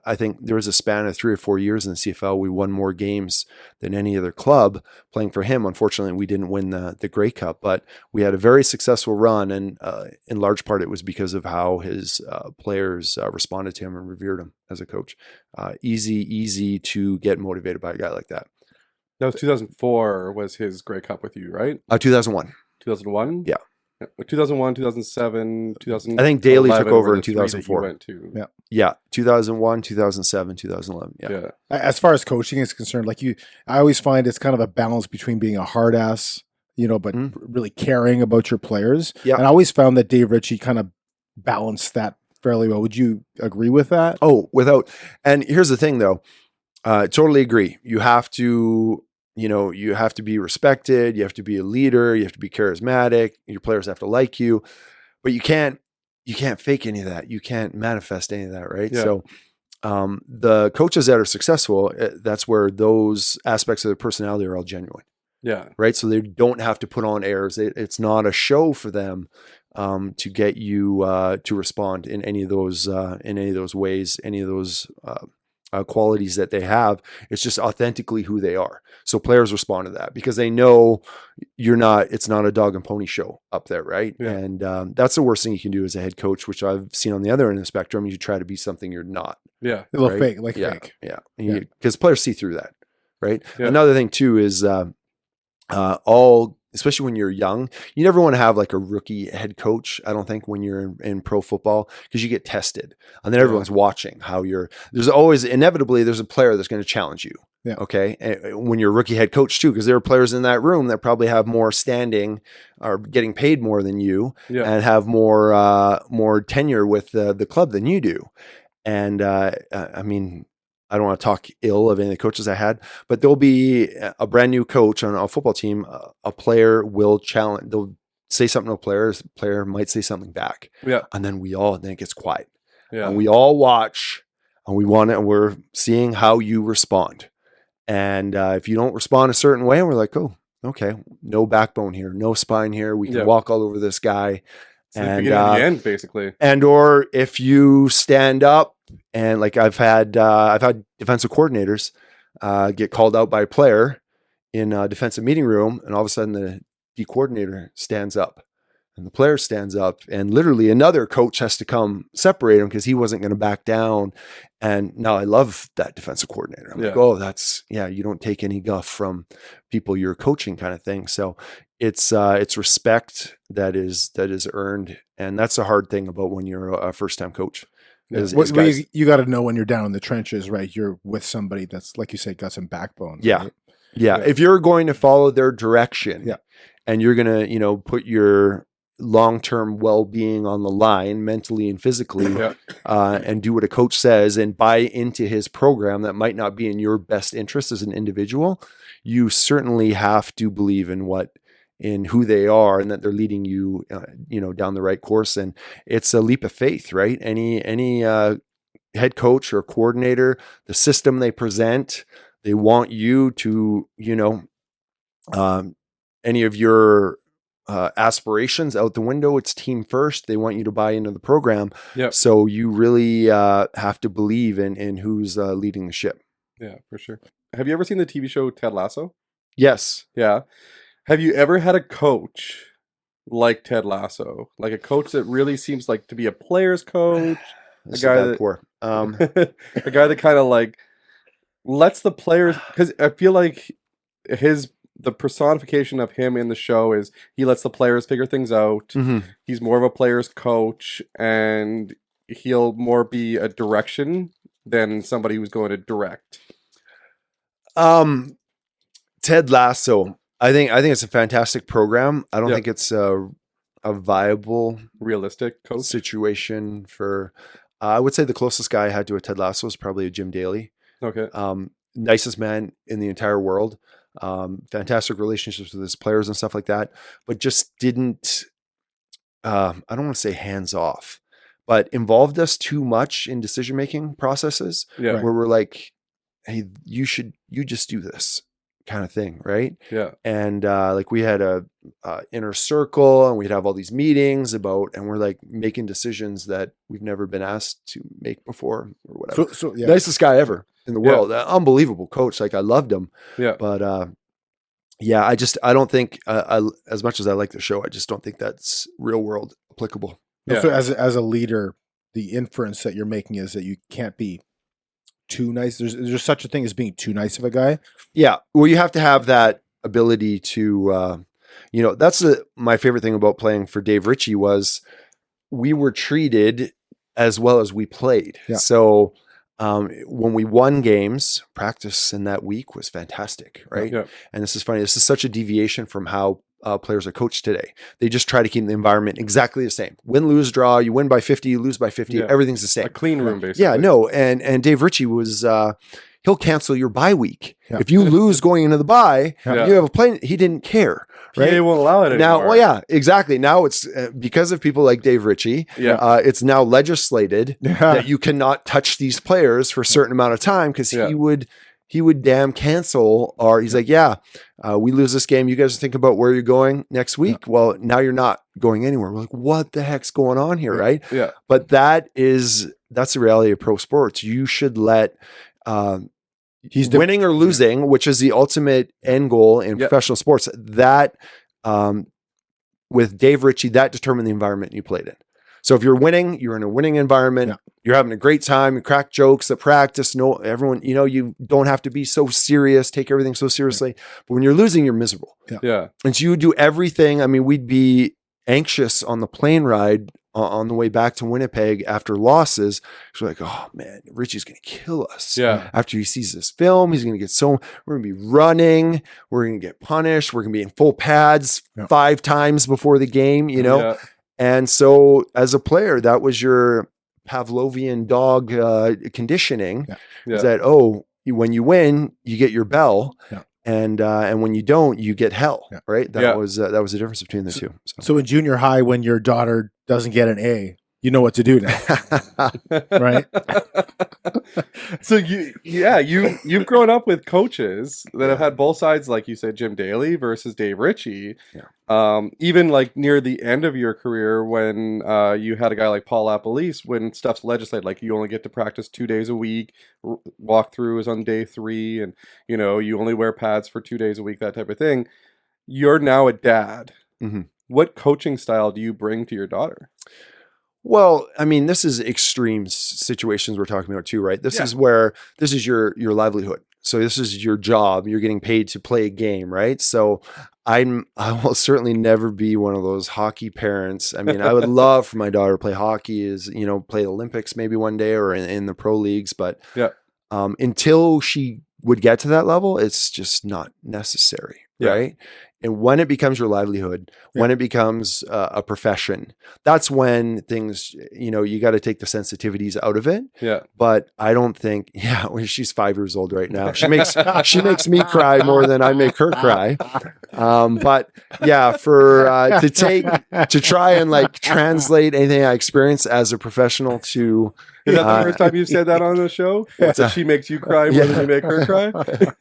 I think there was a span of 3 or 4 years in the CFL. We won more games than any other club playing for him. Unfortunately, we didn't win the Grey Cup, but we had a very successful run. And in large part, it was because of how his players responded to him and revered him as a coach. Easy to get motivated by a guy like that. That was 2004 was his Grey Cup with you, right? 2001. 2001? Yeah. 2001, 2007, 2000. I think Daly took over in 2004. Went to. Yeah. 2001, 2007, 2011. Yeah. As far as coaching is concerned, I always find it's kind of a balance between being a hard ass, but really caring about your players. Yeah. And I always found that Dave Ritchie kind of balanced that fairly well. Would you agree with that? And here's the thing though. Totally agree. You have to, you have to be respected. You have to be a leader. You have to be charismatic. Your players have to like you, but you can't fake any of that. You can't manifest any of that. Right. Yeah. So, the coaches that are successful, that's where those aspects of their personality are all genuine. Yeah. Right. So they don't have to put on airs. It's not a show for them, to get you, to respond in any of those ways, any of those, qualities that they have. It's just authentically who they are. So players respond to that because they know it's not a dog and pony show up there. Right. Yeah. And that's the worst thing you can do as a head coach, which I've seen on the other end of the spectrum. You try to be something you're not. Yeah. A little fake, fake. Yeah. Because players see through that. Right. Yeah. Another thing too is, especially when you're young, you never want to have like a rookie head coach. I don't think when you're in pro football, because you get tested and then everyone's watching there's always inevitably there's a player that's going to challenge you. Yeah. Okay. And when you're a rookie head coach too, because there are players in that room that probably have more standing or getting paid more than you and have more tenure with the club than you do. And I mean, I don't want to talk ill of any of the coaches I had, but there'll be a brand new coach on a football team. A player will challenge. They'll say something to a player. The player might say something back. Yeah. And then then it gets quiet. Yeah. And we all watch, and we're seeing how you respond. And if you don't respond a certain way, we're like, oh, okay, no backbone here, no spine here. We can walk all over this guy. It's the beginning of the end, basically. And or if you stand up, and like I've had defensive coordinators get called out by a player in a defensive meeting room, and all of a sudden the D coordinator stands up. And the player stands up, and literally another coach has to come separate him because he wasn't going to back down. And now I love that defensive coordinator. I'm like, oh, you don't take any guff from people you're coaching, kind of thing. So it's respect that is earned, and that's the hard thing about when you're a first time coach. You got to know when you're down in the trenches, right? You're with somebody that's, like you say, got some backbone. Right? Yeah. If you're going to follow their direction, and you're going to, put your long-term well-being on the line mentally and physically, and do what a coach says and buy into his program that might not be in your best interest as an individual, you certainly have to believe in who they are and that they're leading you, down the right course. And it's a leap of faith, right? Any head coach or coordinator, the system they present, they want you to, any of your aspirations out the window. It's team first. They want you to buy into the program. Yep. So you really have to believe in who's leading the ship. Yeah, for sure. Have you ever seen the TV show Ted Lasso? Yes. Yeah. Have you ever had a coach like Ted Lasso? Like a coach that really seems like to be a player's coach? A guy that kind of like lets the players, because I feel like the personification of him in the show is he lets the players figure things out. Mm-hmm. He's more of a player's coach, and he'll more be a direction than somebody who's going to direct. Ted Lasso, I think it's a fantastic program. I don't think it's a viable, realistic coach situation for. I would say the closest guy I had to a Ted Lasso is probably a Jim Daly. Okay. Nicest man in the entire world. Fantastic relationships with his players and stuff like that, but just didn't, I don't want to say hands off, but involved us too much in decision-making processes where we're like, hey, you just do this kind of thing. Right. Yeah. And, like we had a inner circle and we'd have all these meetings and we're like making decisions that we've never been asked to make before or whatever. So nicest guy ever in the world. Unbelievable coach. Like I loved him. Yeah. But, I don't think, as much as I like the show, I just don't think that's real world applicable. Yeah. So as a leader, the inference that you're making is that you can't be too nice. There's such a thing as being too nice of a guy. Yeah. Well, you have to have that ability to, that's my favorite thing about playing for Dave Ritchie was we were treated as well as we played. Yeah. So, when we won games, practice in that week was fantastic, right? Yeah. And this is funny. This is such a deviation from how players are coached today. They just try to keep the environment exactly the same. Win, lose, draw. You win by 50, you lose by 50. Yeah. Everything's the same. A clean room, basically. Yeah, no. And Dave Ritchie was, he'll cancel your bye week. Yeah. If you lose going into the bye, you have a play. He didn't care. Right? They won't allow it anymore. Now, well, yeah, exactly. Now it's because of people like Dave Ritchie. Yeah. It's now legislated that you cannot touch these players for a certain amount of time because he would damn cancel. Or he's like, we lose this game. You guys think about where you're going next week. Yeah. Well, now you're not going anywhere. We're like, what the heck's going on here, right? Yeah. But that's the reality of pro sports. You should let. He's winning or losing, which is the ultimate end goal in professional sports. That, with Dave Ritchie, that determined the environment you played in. So if you're winning, you're in a winning environment. Yeah. You're having a great time. You crack jokes at practice. No, everyone, you don't have to be so serious. Take everything so seriously. But when you're losing, you're miserable. Yeah. And so you would do everything. I mean, we'd be anxious on the plane ride on the way back to Winnipeg after losses. We're like, oh man, Richie's going to kill us. Yeah. After he sees this film, he's going to get we're going to be running. We're going to get punished. We're going to be in full pads 5 times before the game, Yeah. And so as a player, that was your Pavlovian dog conditioning. Is that, when you win, you get your bell. Yeah. And when you don't, you get hell, right? That was the difference between the two. So in junior high, when your daughter doesn't get an A, you know what to do now, right? So you've grown up with coaches that have had both sides, like you said, Jim Daly versus Dave Ritchie. Yeah. Even like near the end of your career, when you had a guy like Paul Lapalisse, when stuff's legislated, like you only get to practice 2 days a week, walkthrough is on day 3, and you only wear pads for 2 days a week, that type of thing. You're now a dad. Mm-hmm. What coaching style do you bring to your daughter? Well, I mean, this is extreme situations we're talking about too, right? This is your livelihood. So this is your job. You're getting paid to play a game, right? So I will certainly never be one of those hockey parents. I mean, I would love for my daughter to play hockey, play Olympics maybe one day or in the pro leagues, but until she would get to that level, it's just not necessary, right? And when it becomes your livelihood, when it becomes a profession, that's when things, you got to take the sensitivities out of it. Yeah. But I don't think, she's 5 years old right now. She makes me cry more than I make her cry. But yeah, to try and like translate anything I experience as a professional to. Is that the first time you've said that on the show? That she makes you cry more than you make her cry?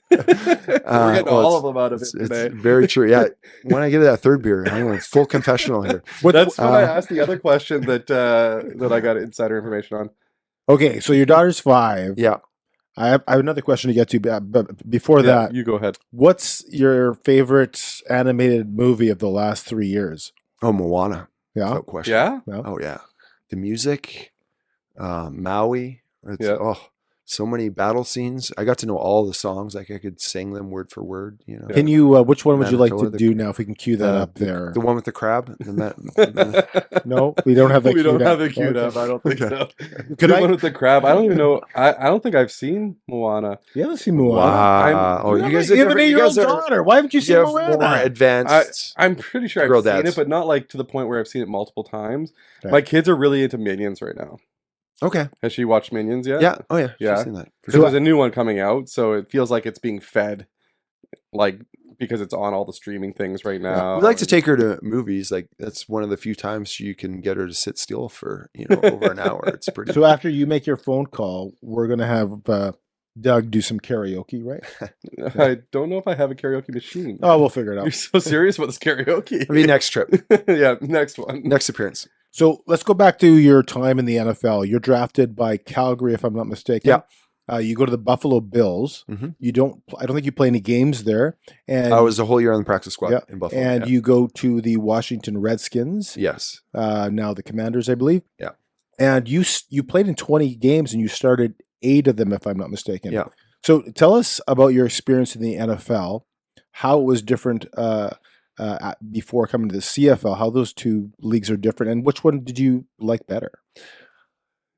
We're getting all of them out of it today. It's very true. Yeah. When I get to that third beer, I'm going full confessional here. That's when I asked the other question that I got insider information on. Okay, so your daughter's 5. Yeah. I have another question to get to, but before that, you go ahead. What's your favorite animated movie of the last 3 years? Oh, Moana. Yeah. No question. Yeah? No? Oh, yeah. The music, Maui. So many battle scenes. I got to know all the songs. Like I could sing them word for word. Can you? Which one would you like to do now? If we can cue that up there. The one with the crab. No, we don't have that. We don't have it queued up. I don't think so. Could one with the crab? I don't even know. I don't think I've seen Moana. You haven't seen Moana? Wow. You have an 8-year-old daughter. Why haven't you seen Moana? More advanced. I'm pretty sure I've seen it, but not like to the point where I've seen it multiple times. Okay. My kids are really into Minions right now. Okay. Has she watched Minions yet? Yeah. Oh, yeah. Yeah. She's seen that. So there's a new one coming out, so it feels like it's being fed, like, because it's on all the streaming things right now. We like to take her to movies. Like, that's one of the few times you can get her to sit still for, over an hour. It's pretty. So after you make your phone call, we're going to have Doug do some karaoke, right? I don't know if I have a karaoke machine. Oh, we'll figure it out. You're so serious about this karaoke. Maybe next trip. Yeah, next one. Next appearance. So let's go back to your time in the NFL. You're drafted by Calgary, if I'm not mistaken. Yeah. You go to the Buffalo Bills. Mm-hmm. I don't think you play any games there. And I was a whole year on the practice squad in Buffalo. And you go to the Washington Redskins. Yes. Now the Commanders, I believe. Yeah. And you played in 20 games and you started 8 of them, if I'm not mistaken. Yeah. So tell us about your experience in the NFL, how it was different before coming to the CFL, how those two leagues are different, and which one did you like better?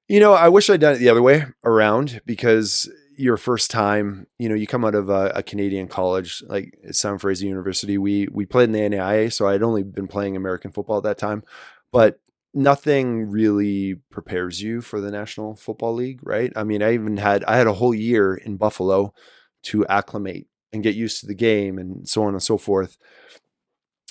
I wish I'd done it the other way around, because your first time, you come out of a Canadian college, like Simon Fraser University, we played in the NAIA, so I'd only been playing American football at that time, but nothing really prepares you for the National Football League, right? I mean, I had a whole year in Buffalo to acclimate and get used to the game and so on and so forth.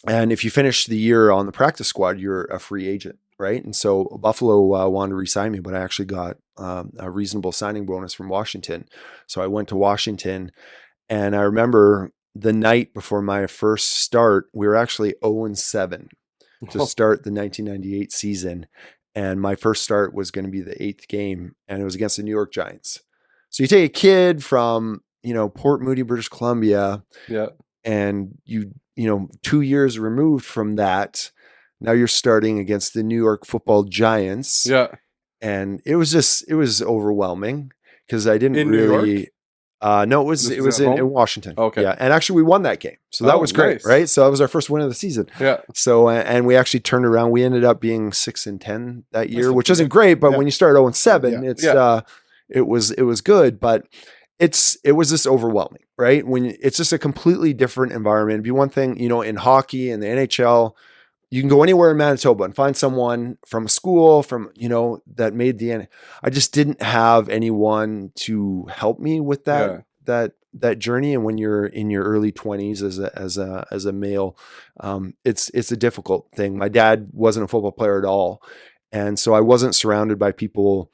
And if you finish the year on the practice squad, you're a free agent, right? And so Buffalo wanted to re-sign me, but I actually got a reasonable signing bonus from Washington. So I went to Washington, and I remember the night before my first start, we were actually 0-7 to start the 1998 season. And my first start was going to be the 8th game, and it was against the New York Giants. So you take a kid from, Port Moody, British Columbia, and you 2 years removed from that, now you're starting against the New York Football Giants. Yeah. And it was overwhelming, because I didn't really, No, it was in Washington. Okay. Yeah, and actually we won that game, so that was great, nice. right? So that was our first win of the season. Yeah. So and we actually turned around. We ended up being 6-10 that year, which isn't great, but when you start 0-7, it was good, but it was just overwhelming, right? When it's just a completely different environment. It'd be one thing, in hockey and the NHL. You can go anywhere in Manitoba and find someone from a school that made I just didn't have anyone to help me with that journey. And when you're in your early 20s as a male, it's a difficult thing. My dad wasn't a football player at all. And so I wasn't surrounded by people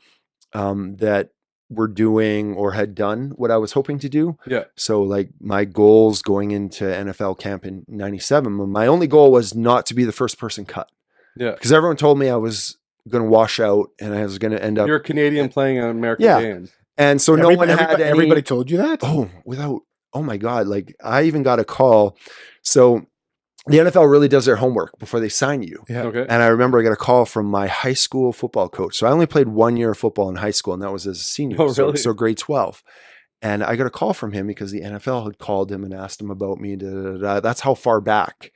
that were doing or had done what I was hoping to do. Yeah. So like my goals going into NFL camp in 97, my only goal was not to be the first person cut. Yeah. Because everyone told me I was going to wash out and I was going to end up. You're a Canadian playing an American game. And so everybody told you that? Oh my God. Like I even got a call. So the NFL really does their homework before they sign you. Yeah. Okay. And I remember I got a call from my high school football coach. So I only played 1 year of football in high school, and that was as a senior. Oh, really? So grade 12. And I got a call from him because the NFL had called him and asked him about me. That's how far back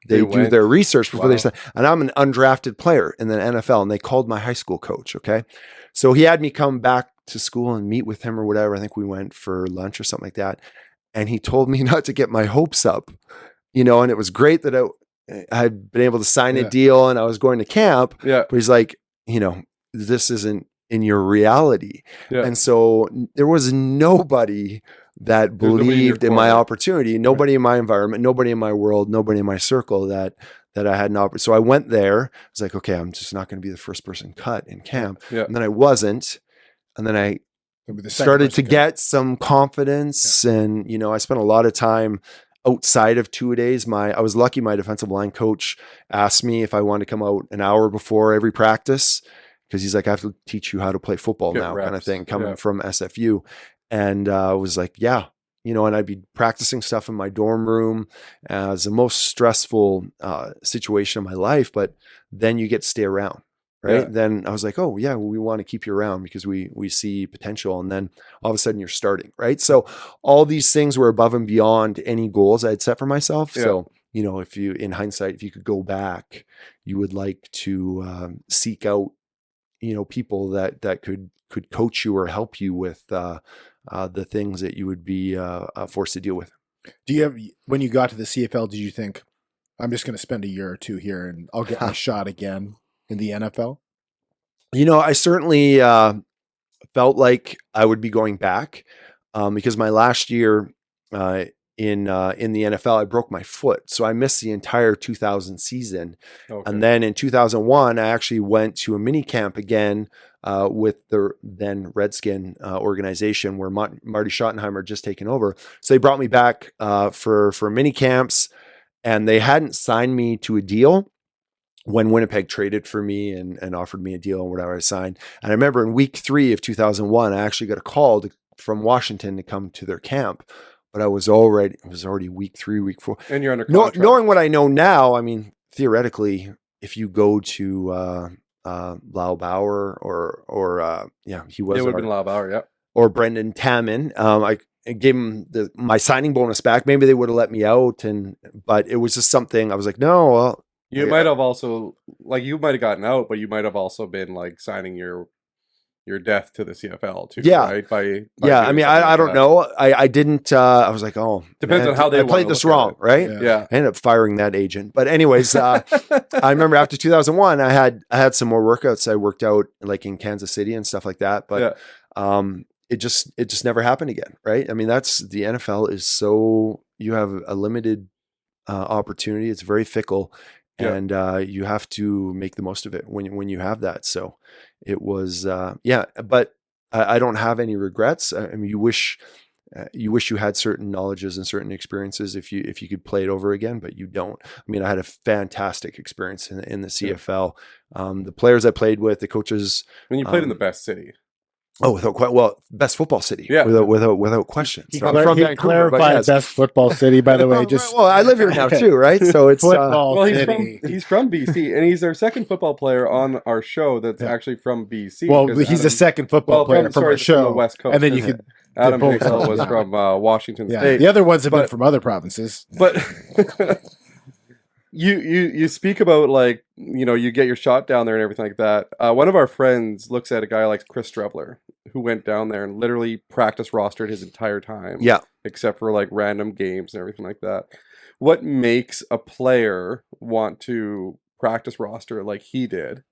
they do their research before they sign. And I'm an undrafted player in the NFL, and they called my high school coach. Okay. So he had me come back to school and meet with him or whatever. I think we went for lunch or something like that. And he told me not to get my hopes up. And it was great that I had been able to sign a deal and I was going to camp. Yeah. But he's like, this isn't in your reality. Yeah. And so there was nobody that believed in my opportunity, nobody in my environment, nobody in my world, nobody in my circle that I had an opportunity. So I went there. I was like, okay, I'm just not going to be the first person cut in camp. Yeah. And then I wasn't. And then I started to get some confidence. And, I spent a lot of time outside of two-a-days. I was lucky my defensive line coach asked me if I wanted to come out an hour before every practice, because he's like, I have to teach you how to play football now, kind of thing, coming from SFU. And I was like, yeah, and I'd be practicing stuff in my dorm room as the most stressful situation of my life, but then you get to stay around. Right. Yeah. Then I was like, oh yeah, we want to keep you around because we see potential. And then all of a sudden you're starting. Right. So all these things were above and beyond any goals I had set for myself. Yeah. So, if you, in hindsight, if you could go back, you would like to seek out, people that could coach you or help you with the things that you would be forced to deal with. When you got to the CFL, did you think, I'm just going to spend a year or two here and I'll get my shot again in the NFL? I certainly felt like I would be going back because my last year in the NFL, I broke my foot. So I missed the entire 2000 season. Okay. And then in 2001, I actually went to a mini camp again with the then Redskin organization where Marty Schottenheimer had just taken over. So they brought me back for mini camps, and they hadn't signed me to a deal when Winnipeg traded for me and offered me a deal and whatever I signed. And I remember in week 3 of 2001, I actually got a call from Washington to come to their camp, but it was already week 3, week 4. And you're under contract. Knowing what I know now, I mean, theoretically, if you go to Lau Bauer or he was. It would have been Lau Bauer, yeah. Or Brendan Tamman, I gave him my signing bonus back. Maybe they would have let me out, but it was just something I was like, no, well. You might have also, you might have gotten out, but you might have also been signing your death to the CFL too. Yeah. Right? By I mean, I don't know. I didn't, I was like, oh. Depends on how they I played this wrong, right? Yeah. I ended up firing that agent. But anyways, I remember after 2001, I had some more workouts. I worked out in Kansas City and stuff like that. But it just never happened again, right? I mean, the NFL is so, you have a limited opportunity. It's very fickle. And you have to make the most of it when you have that. So it was, but I don't have any regrets. I mean, you wish you had certain knowledges and certain experiences if you could play it over again, but you don't. I mean, I had a fantastic experience in the CFL. The players I played with, the coaches. When you played in the best city. Oh, best football city. Yeah, without question. So I'm from Vancouver, clarified best football city, by the way. I live here now too, right? So it's football city. He's from BC, and he's our second football player on our show. That's actually from BC. Well, he's the second football player from our show, from the West Coast. And then you could Adam both Hinkle from- was from Washington Yeah, State. the other ones have been But- from other provinces. But you speak about, like, you get your shot down there and everything like that. One of our friends looks at a guy like Chris Strebler, who went down there and literally practice rostered his entire time. Yeah. Except for like random games and everything like that. What makes a player want to practice roster like he did?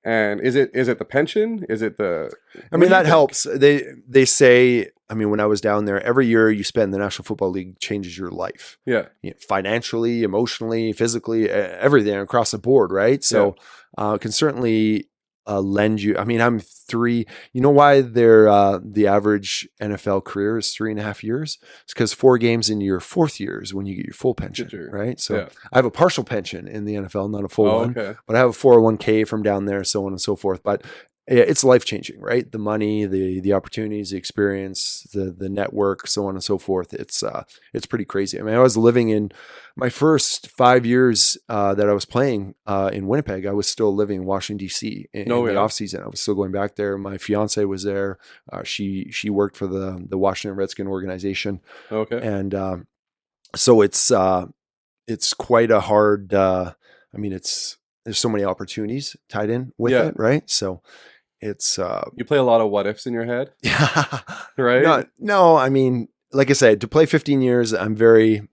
And is it the pension? Is it the? I mean, that helps. They say, I mean, when I was down there, every year you spend, the National Football League changes your life. Yeah. Financially, emotionally, physically, everything across the board, right? So it can certainly lend you. I mean, I'm 3. You know why the average NFL career is 3.5 years? It's because 4 games into your 4th year is when you get your full pension, right? So I have a partial pension in the NFL, not a full one, but I have a 401k from down there, so on and so forth. But it's life-changing, right? The money, the opportunities, the experience, the network, so on and so forth. It's pretty crazy. I mean, I was living in my first 5 years that I was playing in Winnipeg. I was still living in Washington, D.C. in the off season. I was still going back there. My fiance was there. She worked for the Washington Redskin organization. Okay. And so it's quite a hard, I mean, there's so many opportunities tied in with it, right? So it's you play a lot of what ifs in your head. Yeah. Right? No, I mean, like I said, to play 15 years, I'm very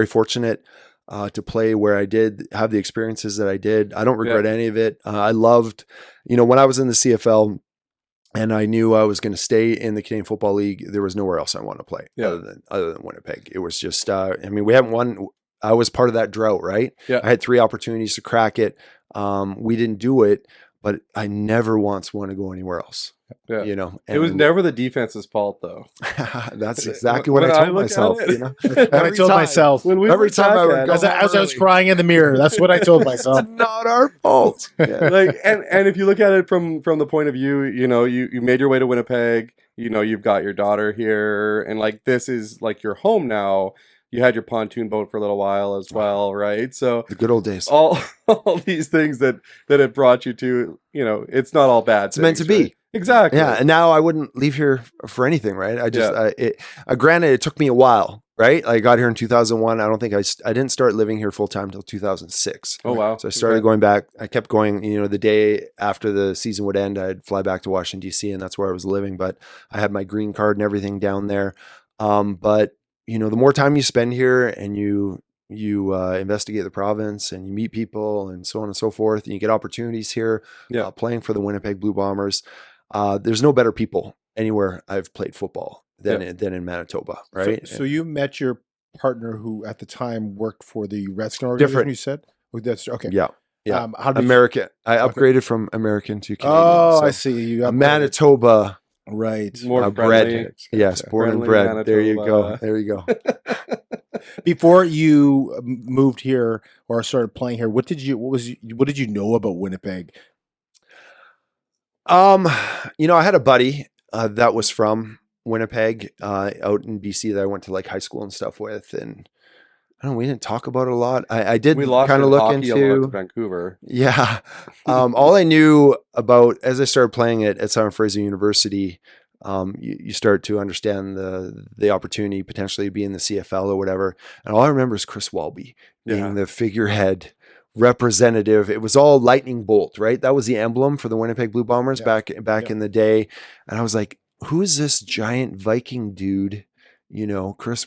fortunate to play where I did, have the experiences that I did. I don't regret any of it. I loved, when I was in the CFL and I knew I was going to stay in the Canadian Football League, there was nowhere else I wanted to play other than Winnipeg. It was just, I mean, we haven't won. I was part of that drought, right? Yeah. I had 3 opportunities to crack it. We didn't do it, but I never once want to go anywhere else. Yeah. And it was never the defense's fault, though. That's exactly what I told myself. I told myself every time I would go as I was crying in the mirror. That's what I told myself. It's not our fault. Like, and if you look at it from the point of view, you made your way to Winnipeg. You've got your daughter here, and like this is like your home now. You had your pontoon boat for a little while as well, right? So the good old days. All these things that it brought you to, it's not all bad. It's meant to be. Right? Exactly. Yeah, and now I wouldn't leave here for anything, right? I just, granted, it took me a while, right? I got here in 2001. I don't think I didn't start living here full time until 2006. Oh wow! So I started going back. I kept going. The day after the season would end, I'd fly back to Washington D.C. and that's where I was living. But I had my green card and everything down there. But the more time you spend here and you investigate the province and you meet people and so on and so forth, and you get opportunities here, playing for the Winnipeg Blue Bombers. There's no better people anywhere I've played football than in Manitoba, right? So you met your partner who at the time worked for the Redskin organization. Different. You said that's okay. Yeah. How did American. I upgraded from American to Canadian. I see. You upgraded. Manitoba. Right. More bred. Yes, born and bred. Manitoba. There you go. There you go. Before you moved here or started playing here, what did you know about Winnipeg? I had a buddy that was from Winnipeg out in BC that I went to like high school and stuff with, and I don't know, we didn't talk about it a lot. I did kind of look into Vancouver. Yeah. All I knew about as I started playing at Simon Fraser University, you start to understand the opportunity potentially to be in the CFL or whatever. And all I remember is Chris Walby being the figurehead representative. It was all lightning bolt, right? That was the emblem for the Winnipeg Blue Bombers back in the day. And I was like, who is this giant Viking dude? Chris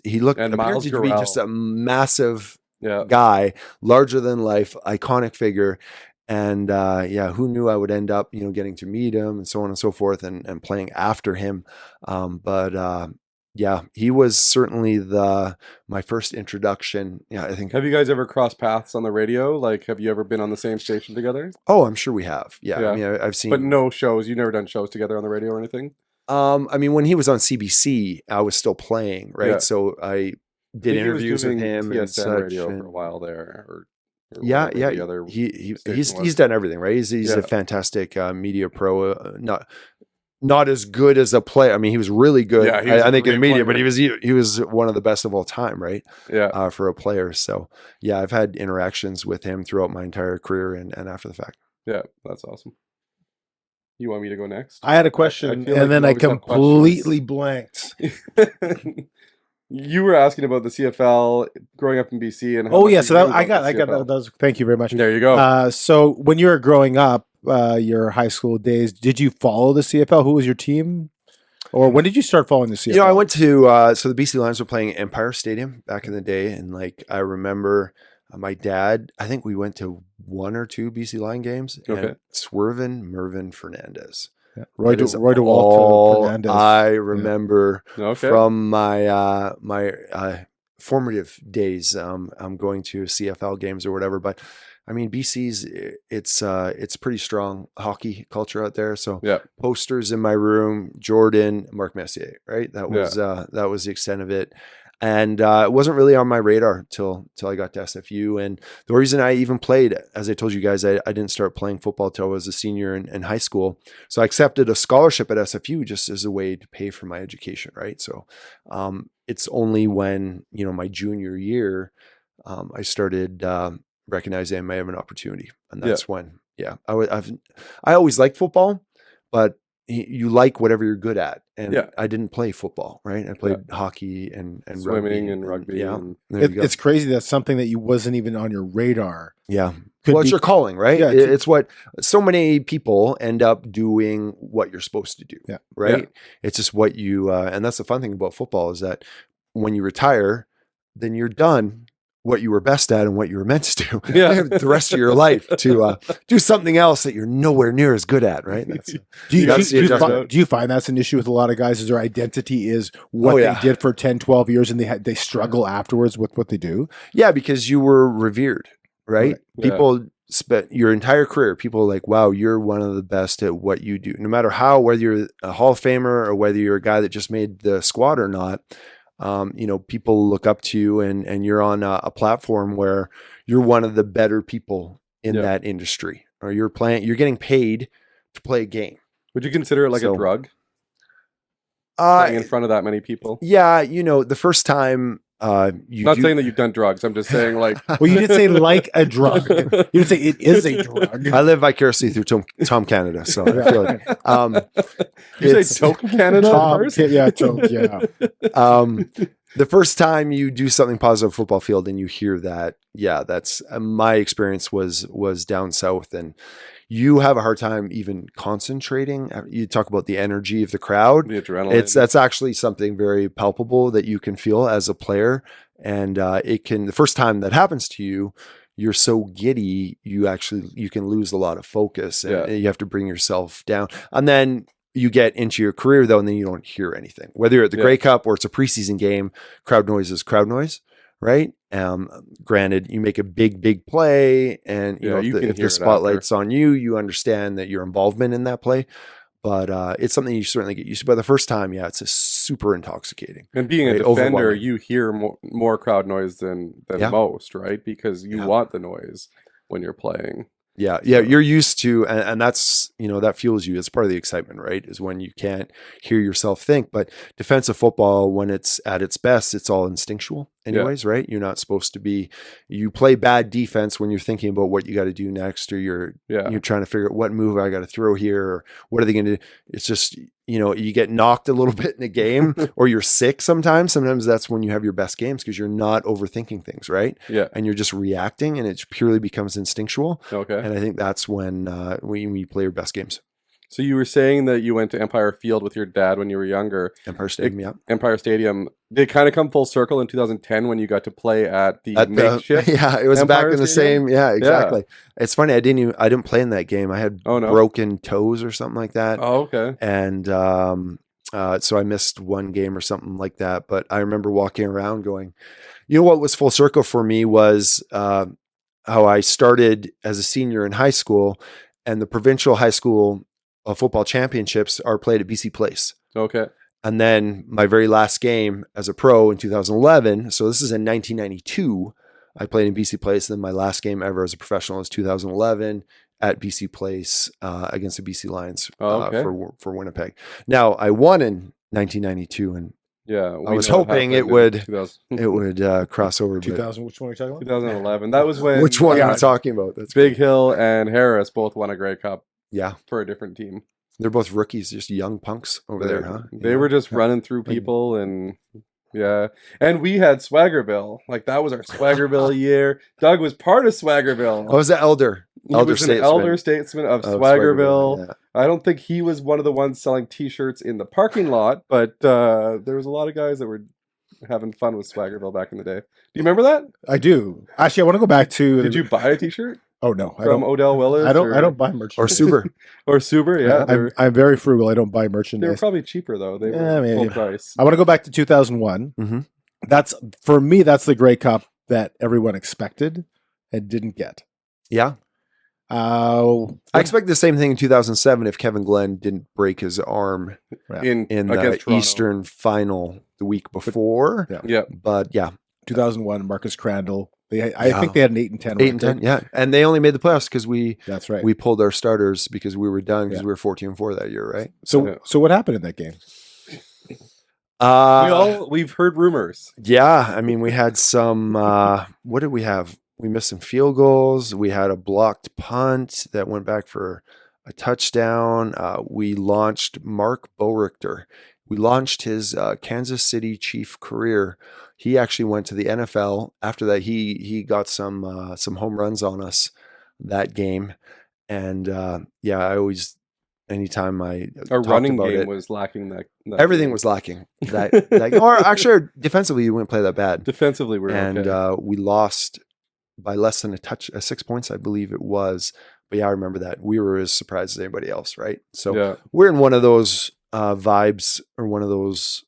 he looked and appeared to be just a massive guy, larger than life, iconic figure. And who knew I would end up, getting to meet him and so on and so forth and playing after him. He was certainly my first introduction. Yeah, I think. Have you guys ever crossed paths on the radio? Like, have you ever been on the same station together? Oh, I'm sure we have. Yeah. I mean, I've seen. But no shows. You've never done shows together on the radio or anything? I mean, when he was on CBC, I was still playing, right? Yeah. So I did interviews with him and such. Radio for a while there. He's done everything, right? He's a fantastic media pro. Not as good as a player. I mean, he was really good. Yeah, I think in the media, but he was one of the best of all time, right? Yeah. For a player. So yeah, I've had interactions with him throughout my entire career and after the fact. Yeah, that's awesome. You want me to go next? I had a question, feel and like then you I always have completely blanked. You were asking about the CFL growing up in BC and how Oh much yeah, you so knew that, I about got the that. CFL. That was, thank you very much. There you go. So when you were growing up, your high school days, did you follow the CFL? Who was your team? Or when did you start following the CFL? You know, I went to so the BC Lions were playing at Empire Stadium back in the day, and like I remember my dad. I think we went to 1 or 2 BC Lion games. Okay. And Swervin Mervin Fernandez. Yeah. Roy That is DeWalter all Fernandez. I remember Okay. from my formative days. I'm going to CFL games or whatever, but I mean BC's it's pretty strong hockey culture out there. So Yeah. posters in my room, Jordan, Mark Messier, right? That was the extent of it. And it wasn't really on my radar till I got to SFU. And the reason I even played, as I told you guys, I didn't start playing football till I was a senior in high school. So I accepted a scholarship at SFU just as a way to pay for my education, right? So it's only when, my junior year, I started recognizing I may have an opportunity. And that's when, I always liked football, but you like whatever you're good at. And I didn't play football, right? I played hockey and swimming and rugby. Yeah. It's crazy. That's something that you wasn't even on your radar. Yeah. Well, it's your calling, right? Yeah, it's what so many people end up doing what you're supposed to do. Yeah. Right. Yeah. It's just what you, and that's the fun thing about football is that when you retire, then you're done what you were best at and what you were meant to do. Yeah. You have the rest of your life to do something else that you're nowhere near as good at, right? Do you find that's an issue with a lot of guys? Is their identity is what they did for 10, 12 years and they struggle afterwards with what they do? Yeah, because you were revered, right? Yeah. People spent your entire career, people are like, wow, you're one of the best at what you do. No matter whether you're a Hall of Famer or whether you're a guy that just made the squad or not, people look up to you and you're on a platform where you're one of the better people in that industry, or you're getting paid to play a game. Would you consider it like a drug? In front of that many people? Yeah. The first time, not saying that you've done drugs. I'm just saying like, well, you did say like a drug. You didn't say it is a drug. I live vicariously through Tom Canada. So I feel like, you say Tom Canada first? Yeah. Tom, yeah. The first time you do something positive on a football field and you hear that, that's my experience was down south, and you have a hard time even concentrating. You talk about the energy of the crowd, the adrenaline. That's actually something very palpable that you can feel as a player. And the first time that happens to you, you're so giddy, you can lose a lot of focus, and you have to bring yourself down. And then you get into your career though, and then you don't hear anything, whether you're at the Grey Cup or it's a preseason game. Crowd noise is crowd noise, right? Granted, you make a big play, and if the spotlight's on you, you understand that your involvement in that play. But it's something you certainly get used to. But the first time, it's a super intoxicating. And being a defender, you hear more crowd noise than most, right? Because you want the noise when you're playing. Yeah. You're used to, and that's, that fuels you. It's part of the excitement, right? Is when you can't hear yourself think. But defensive football, when it's at its best, it's all instinctual anyways, right? You're not supposed to you play bad defense when you're thinking about what you got to do next, or you're trying to figure out what move I got to throw here, or what are they going to do? It's just, you get knocked a little bit in a game or you're sick sometimes. Sometimes that's when you have your best games because you're not overthinking things, right? Yeah. And you're just reacting, and it purely becomes instinctual. Okay. And I think that's when you play your best games. So you were saying that you went to Empire Field with your dad when you were younger. Empire Stadium, Empire Stadium. Did it kind of come full circle in 2010 when you got to play at the makeshift? It was Empire back in the Stadium? same. Yeah, exactly. Yeah. It's funny. I didn't play in that game. I had broken toes or something like that. Oh, okay. And so I missed one game or something like that. But I remember walking around going, what was full circle for me was how I started as a senior in high school, and the provincial high school football championships are played at BC Place. Okay. And then my very last game as a pro in 2011. So this is in 1992. I played in BC Place. Then my last game ever as a professional is 2011 at BC Place against the BC Lions for Winnipeg. Now I won in 1992, and I was hoping it would cross over. 2000. Which one are you talking about? 2011. That was when. Which one are you talking about? That's Big Hill and Harris both won a Grey Cup. Yeah, for a different team. They're both rookies, just young punks over there, huh? They were just running through people and and we had Swaggerville. Like that was our Swaggerville year. Doug was part of Swaggerville. I was the elder. He was an elder statesman of Swaggerville. Yeah. I don't think he was one of the ones selling T-shirts in the parking lot, but there was a lot of guys that were having fun with Swaggerville back in the day. Do you remember that? I do. Actually, I want to go back to. Did you buy a T-shirt? Oh no, I From don't. Odell Willis? I don't buy merch. Or Suber. Or Suber, yeah. I'm very frugal. I don't buy They merchandise. were probably cheaper though. They were maybe. full price. I want to go back to 2001. Mm-hmm. That's for me. That's the Grey Cup that everyone expected and didn't get. Yeah. I expect the same thing in 2007 if Kevin Glenn didn't break his arm in the Eastern final the week before. Yeah. But yeah. 2001, Marcus Crandall. I think they had an 8-10. 8-10, yeah. And they only made the playoffs because That's right. we pulled our starters because we were done because we were 14-4 that year, right? So what happened in that game? We've heard rumors. Yeah, I mean, we had some. What did we have? We missed some field goals. We had a blocked punt that went back for a touchdown. We launched Mark Borichter. We launched his Kansas City Chief career. He actually went to the NFL. After that, he got some home runs on us that game. And I always, anytime our running game was lacking that everything game. Was lacking that or actually defensively we wouldn't play that bad. Defensively we were okay. We lost by less than 6 points, I believe it was. But yeah, I remember that. We were as surprised as anybody else, right? So we're in one of those vibes or one of those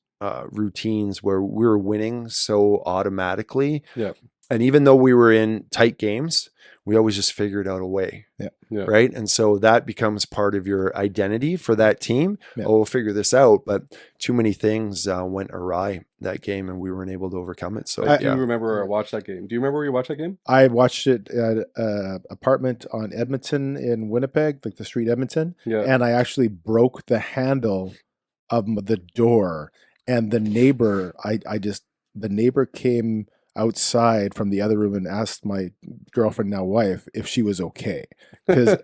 routines where we were winning so automatically. Yeah. And even though we were in tight games, we always just figured out a way. Yeah. Right. And so that becomes part of your identity for that team. Yeah. Oh, we'll figure this out. But too many things went awry that game and we weren't able to overcome it. So I do remember where I watched that game. Do you remember where you watched that game? I watched it at an apartment on Edmonton in Winnipeg, like the street Edmonton. Yeah. And I actually broke the handle of the door. And the neighbor, the neighbor came outside from the other room and asked my girlfriend, now wife, if she was okay, because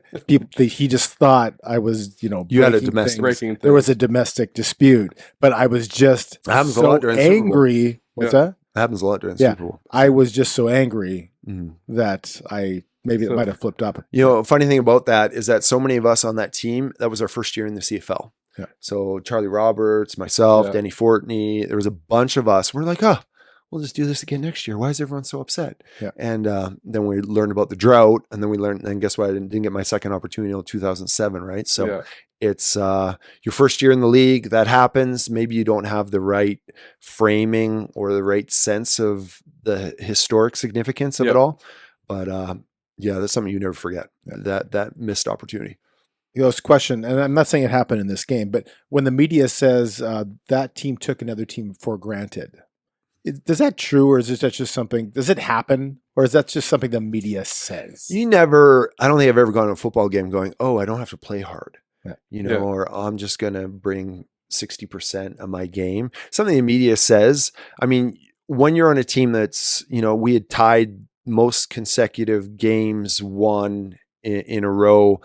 he just thought I was, you had a domestic breaking. There was a domestic dispute, but I was just so angry. What's that? That happens a lot during the Super Bowl. I was just so angry that it might have flipped up. Funny thing about that is that so many of us on that team, that was our first year in the CFL. Yeah. So Charlie Roberts, myself, Danny Fortney, there was a bunch of us. We're like, we'll just do this again next year. Why is everyone so upset? Yeah. And then we learned about the drought, and then we learned. And guess what? I didn't get my second opportunity until 2007, right? So it's your first year in the league. That happens. Maybe you don't have the right framing or the right sense of the historic significance of it all. But that's something you never forget. That missed opportunity. This question, and I'm not saying it happened in this game, but when the media says that team took another team for granted, is that true, or is that just something? Does it happen, or is that just something the media says? I don't think I've ever gone to a football game going, "Oh, I don't have to play hard," or I'm just gonna bring 60% of my game. Something the media says. I mean, when you're on a team that's, we had tied most consecutive games won in a row.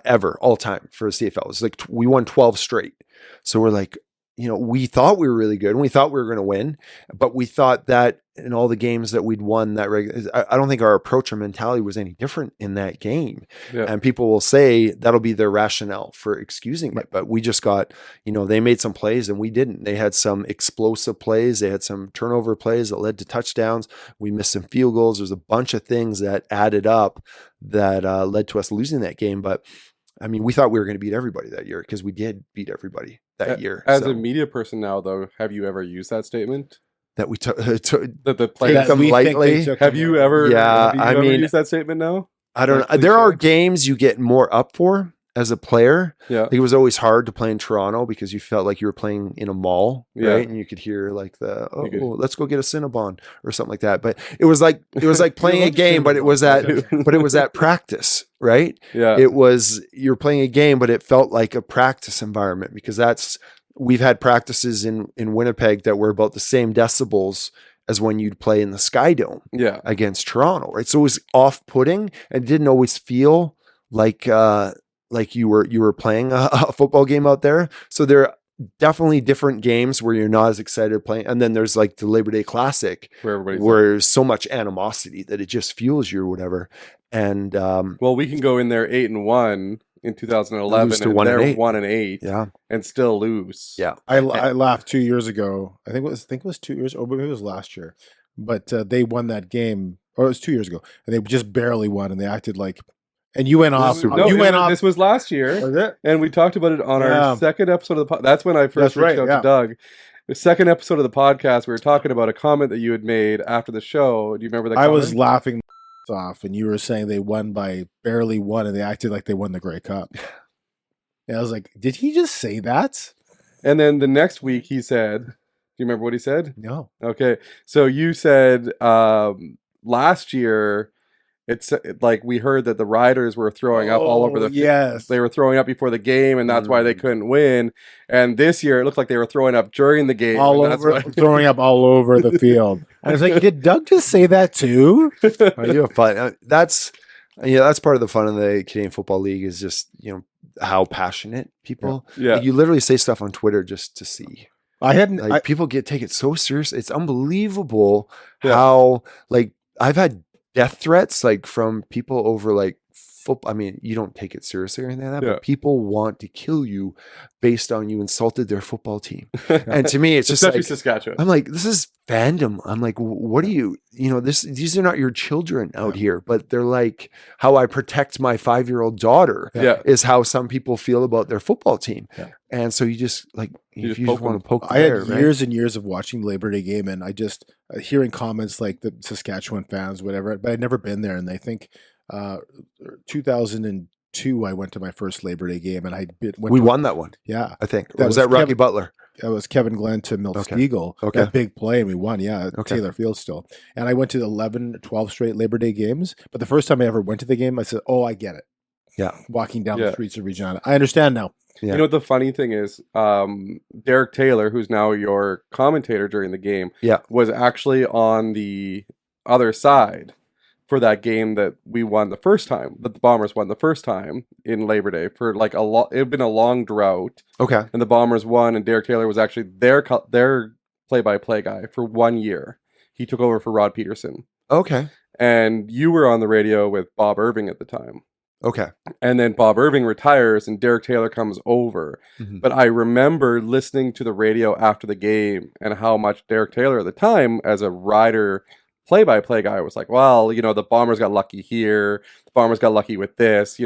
Ever, all time for a CFL. It's like we won 12 straight. So we're like, we thought we were really good and we thought we were going to win, but we thought that in all the games that we'd won that I don't think our approach or mentality was any different in that game. Yeah. And people will say that'll be their rationale for excusing it. But we just got, they made some plays and we didn't. They had some explosive plays. They had some turnover plays that led to touchdowns. We missed some field goals. There's a bunch of things that added up that led to us losing that game. But I mean, we thought we were going to beat everybody that year because we did beat everybody that year. As a media person now, though, have you ever used that statement? That we took that the players take them lightly. Have you ever? Yeah, I mean, used that statement now. I don't know. There are games you get more up for as a player. Yeah, it was always hard to play in Toronto because you felt like you were playing in a mall, right? And you could hear like let's go get a Cinnabon or something like that. But it was like playing a game, but it was at practice, right? Yeah, you're playing a game, but it felt like a practice environment because we've had practices in Winnipeg that were about the same decibels as when you'd play in the Sky Dome against Toronto, right? So it was off-putting and didn't always feel like like you were playing a football game out there. So there are definitely different games where you're not as excited playing. And then there's like the Labor Day Classic where there's so much animosity that it just fuels you or whatever. And well, we can go in there 8-1 in 2011 and they're 1-8 and still lose. Yeah. I laughed 2 years ago. I think it was 2 years, or maybe it was last year. But they won that game, or it was 2 years ago, and they just barely won, and they acted like. And you went off. This was last year, was it? And we talked about it on our second episode of the podcast. That's when I first reached out to Doug. The second episode of the podcast, we were talking about a comment that you had made after the show. Do you remember that? I was laughing off, and you were saying they barely won, and they acted like they won the Grey Cup. And I was like, did he just say that? And then the next week, he said. Do you remember what he said? No. Okay. So you said last year, it's like we heard that the Riders were throwing up all over the field. Yes. They were throwing up before the game, and that's why they couldn't win. And this year, it looked like they were throwing up during the game. Throwing up all over the field. I was like, did Doug just say that too? You have fun. That's part of the fun of the Canadian Football League is just, how passionate people. Yeah. Like, you literally say stuff on Twitter just to see. People take it so serious. It's unbelievable how I've had death threats from people over football. I mean, you don't take it seriously or anything like that, but people want to kill you based on you insulted their football team. And to me, it's just especially Saskatchewan. I'm like, this is fandom. I'm like, what are you? These are not your children out here, but they're like how I protect my 5-year-old daughter. Is how some people feel about their football team. And so you just you just want to poke. I had years and years of watching the Labor Day game, and I just hearing comments like the Saskatchewan fans, whatever. But I'd never been there, and I think 2002 I went to my first Labor Day game, and we won that one. Yeah, I think was that Rocky Butler. That was Kevin Glenn to Milt Stiegel. That big play, and we won. Taylor Field still. And I went to 11, 12 straight Labor Day games. But the first time I ever went to the game, I said, "Oh, I get it." Yeah, walking down the streets of Regina, I understand now. Yeah. You know what the funny thing is? Derek Taylor, who's now your commentator during the game, was actually on the other side for that game that we won the first time, that the Bombers won the first time in Labor Day for it had been a long drought. Okay. And the Bombers won, and Derek Taylor was actually their play-by-play guy for 1 year. He took over for Rod Peterson. Okay. And you were on the radio with Bob Irving at the time. Okay. And then Bob Irving retires and Derek Taylor comes over. Mm-hmm. But I remember listening to the radio after the game and how much Derek Taylor at the time, as a Rider play-by-play guy, was like, well, the Bombers got lucky here. The Bombers got lucky with this.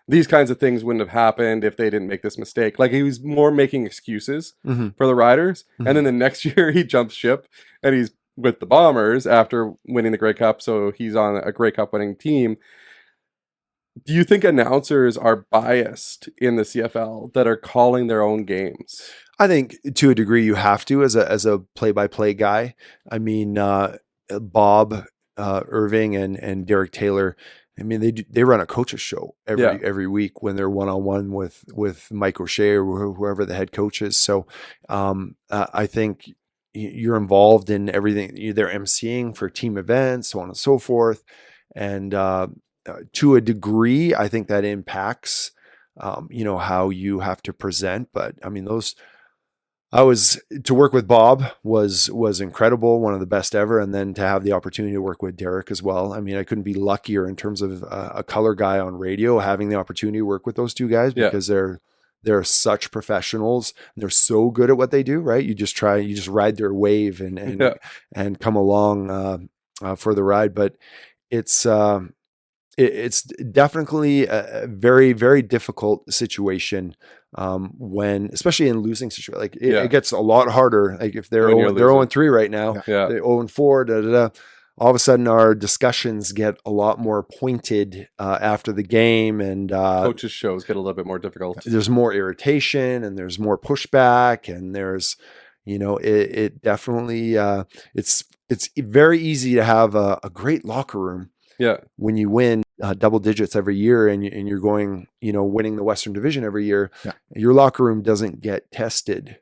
These kinds of things wouldn't have happened if they didn't make this mistake. He was more making excuses for the Riders. Mm-hmm. And then the next year he jumps ship and he's with the Bombers after winning the Grey Cup. So he's on a Grey Cup winning team. Do you think announcers are biased in the CFL that are calling their own games? I think to a degree you have to as a play-by-play guy. I mean, Bob Irving and Derek Taylor, I mean, they run a coach's show every week when they're one-on-one with Mike O'Shea or whoever the head coach is. So I think you're involved in everything. They're emceeing for team events, so on and so forth. And to a degree, I think that impacts, how you have to present. But I mean, to work with Bob was incredible, one of the best ever. And then to have the opportunity to work with Derek as well. I mean, I couldn't be luckier in terms of a color guy on radio, having the opportunity to work with those two guys because they're such professionals. They're so good at what they do, right? You just ride their wave and come along for the ride. But it's definitely a very, very difficult situation when, especially in losing situation. It gets a lot harder. If they're 0-3 right now, they're 0-4. All of a sudden, our discussions get a lot more pointed after the game, and coaches' shows get a little bit more difficult. There's more irritation, and there's more pushback, and there's, it definitely it's very easy to have a great locker room. Yeah, when you win double digits every year and you're going, winning the Western Division every year, your locker room doesn't get tested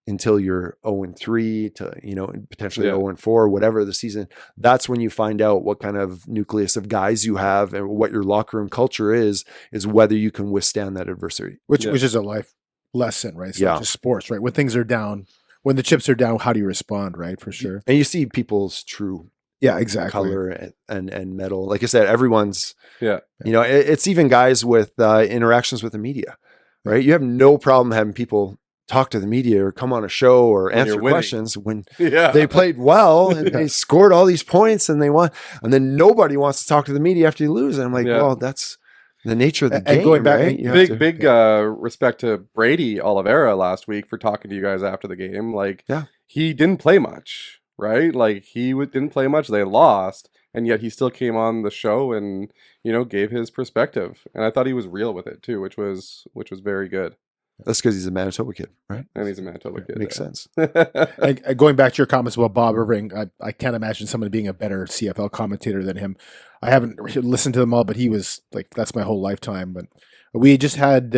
until you're 0-3 to, potentially 0-4, whatever the season. That's when you find out what kind of nucleus of guys you have and what your locker room culture is whether you can withstand that adversity. Which is a life lesson, right? It's not just sports, right? When things are down, when the chips are down, how do you respond, right? For sure. And you see people's true color and metal. Like I said, everyone's, it's even guys with interactions with the media, right? You have no problem having people talk to the media or come on a show or answer questions when they played well and they scored all these points and they won. And then nobody wants to talk to the media after you lose. And I'm like, well, that's the nature of the game. Going back, right? Big respect to Brady Oliveira last week for talking to you guys after the game. Like, he didn't play much, right? Like, he didn't play much. They lost, and yet he still came on the show and gave his perspective. And I thought he was real with it too, which was very good. That's because he's a Manitoba kid, right? And he's a Manitoba kid. Makes sense. And going back to your comments about Bob Irving, I can't imagine someone being a better CFL commentator than him. I haven't listened to them all, but he was like, that's my whole lifetime. But we just had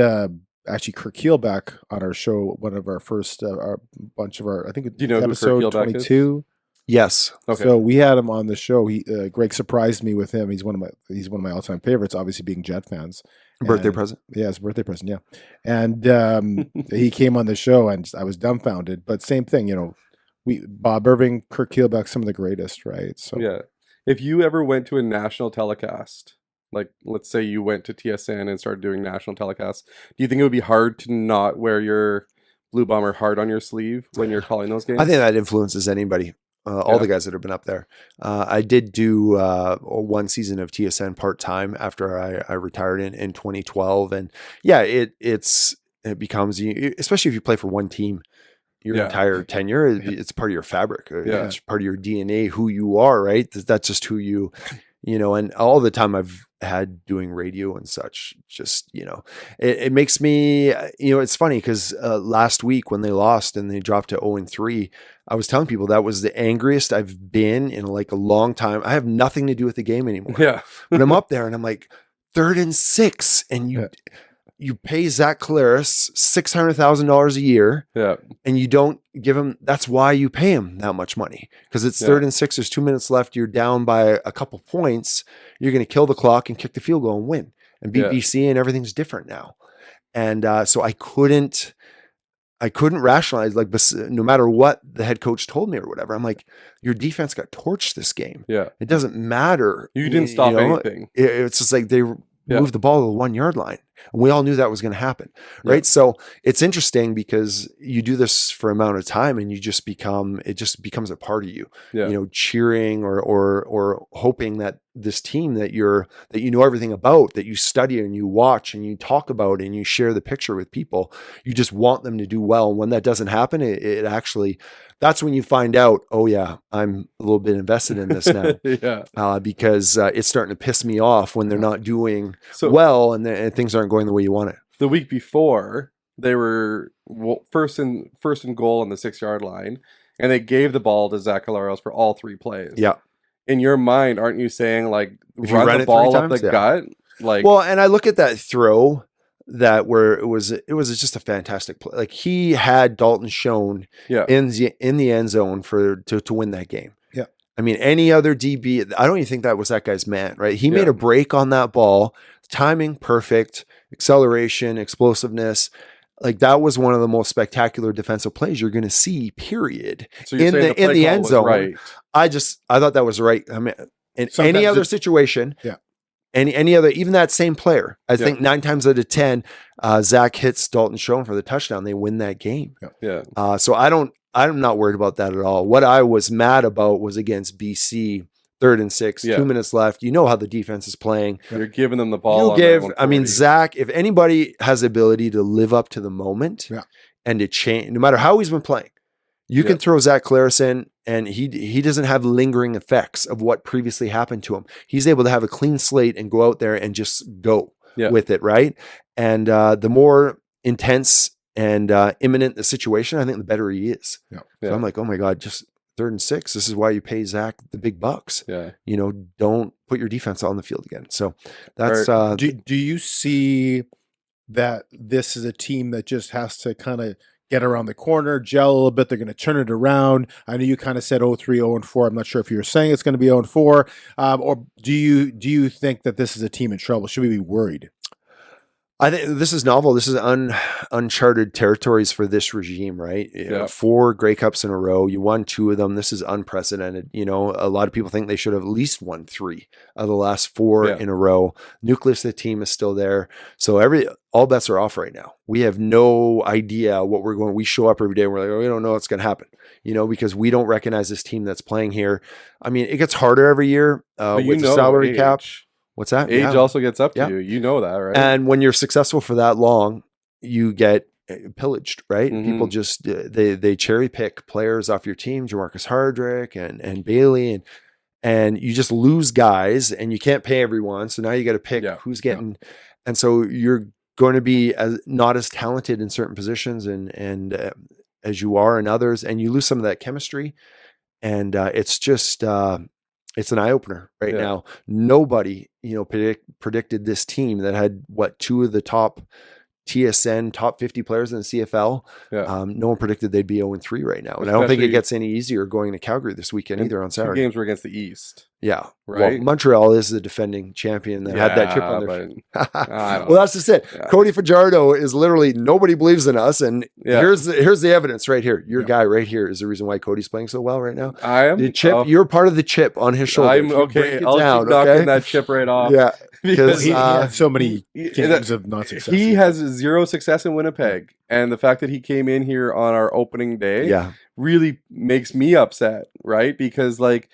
actually Kirk Heel back on our show, one of our first, I think episode 22. Yes. Okay. So we had him on the show. Greg surprised me with him. He's one of my all-time favorites, obviously being Jet fans. Birthday present. Yeah, it's a birthday present. Yeah. And he came on the show and I was dumbfounded, but same thing, Bob Irving, Kirk Keelback, some of the greatest, right? So if you ever went to a national telecast, like let's say you went to TSN and started doing national telecasts, do you think it would be hard to not wear your Blue Bomber heart on your sleeve when you're calling those games? I think that influences anybody. All the guys that have been up there. I did do one season of TSN part-time after I retired in 2012. And it becomes, especially if you play for one team, your entire tenure, it's part of your fabric. It's part of your DNA, who you are, right? That's just who and all the time I've had doing radio and such, just, it makes me, it's funny because last week when they lost and they dropped to 0-3, I was telling people that was the angriest I've been in like a long time. I have nothing to do with the game anymore. Yeah. But I'm up there and I'm like 3rd and 6 and you pay Zach Collaros $600,000 a year and you don't give him, that's why you pay him that much money. Because it's 3rd and 6, there's 2 minutes left. You're down by a couple points. You're going to kill the clock and kick the field goal and win and beat BC, and everything's different now. And so I couldn't rationalize, like, no matter what the head coach told me or whatever. I'm like, your defense got torched this game. Yeah. It doesn't matter. You didn't stop anything. It's just like they moved the ball to the 1 yard line. And we all knew that was going to happen. Right. Yeah. So it's interesting because you do this for an amount of time and it just becomes a part of you, cheering or hoping that this team that you know everything about, that you study and you watch and you talk about and you share the picture with people, you just want them to do well. And when that doesn't happen, it actually, that's when you find out, oh yeah, I'm a little bit invested in this now. Because it's starting to piss me off when they're not doing well and things aren't going the way you want it. The week before, they were first and goal on the 6 yard line, and they gave the ball to Zach Collaros for all 3 plays. Yeah. In your mind, aren't you saying like run the ball up the gut? Like, well, and I look at that throw where it was just a fantastic play. Like, he had Dalton Schoen in the end zone to win that game. Yeah. I mean, any other DB, I don't even think that was that guy's man, right? He made a break on that ball, timing perfect, acceleration, explosiveness. Like, that was one of the most spectacular defensive plays you're going to see, period. So in the end zone. Right. I thought that was right. I mean, in any other situation, any other, even that same player, I think 9 times out of 10, Zach hits Dalton Schoen for the touchdown. They win that game. Yeah. So I'm not worried about that at all. What I was mad about was against BC, 3rd and 6, 2 minutes left. You know how the defense is playing. You're giving them the ball. Zach, if anybody has the ability to live up to the moment and to change, no matter how he's been playing, you can throw Zach Collaros in and he doesn't have lingering effects of what previously happened to him. He's able to have a clean slate and go out there and just go with it, right? And the more intense and imminent the situation, I think the better he is. So I'm like, oh my God, just 3rd and 6. This is why you pay Zach the big bucks. Yeah. Don't put your defense on the field again. So that's do you see that this is a team that just has to kind of get around the corner, gel a little bit. They're going to turn it around. I know you kind of said 0-3, 0-4. I'm not sure if you were saying it's going to be 0-4, or do you think that this is a team in trouble? Should we be worried? I think this is novel. This is uncharted territories for this regime, right? Yeah. 4 Grey Cups in a row. You won 2 of them. This is unprecedented. You know, a lot of people think they should have at least won 3 of the last 4 in a row. Nucleus of the team is still there. So all bets are off right now. We have no idea what we're going. We show up every day and we're like, oh, we don't know what's going to happen, you know, because we don't recognize this team that's playing here. I mean, it gets harder every year with the salary cap. What's that? Age also gets up to you. You know that, right? And when you're successful for that long, you get pillaged, right? People just they cherry pick players off your team, Jamarcus Hardrick and Bailey, and you just lose guys, and you can't pay everyone. So now you got to pick who's getting, and so you're going to be not as talented in certain positions and as you are in others, and you lose some of that chemistry, and it's just. It's an eye opener right now. Nobody, you know, predicted this team that had 2 of the top TSN top 50 players in the CFL. No one predicted they'd be 0-3 right now. And I don't think it gets any easier going to Calgary this weekend either on Saturday. 2 games were against the East. Yeah. Right. Well, Montreal is the defending champion that had that chip on their well, that's just it. Yeah. Cody Fajardo is literally, nobody believes in us. And here's the evidence right here. Your guy right here is the reason why Cody's playing so well right now. I am. The chip, you're part of the chip on his shoulder. I'm okay. I'll keep knocking that chip right off. Yeah. Because he had so many games of not success. He has 0 success in Winnipeg. And the fact that he came in here on our opening day really makes me upset, right? Because, like,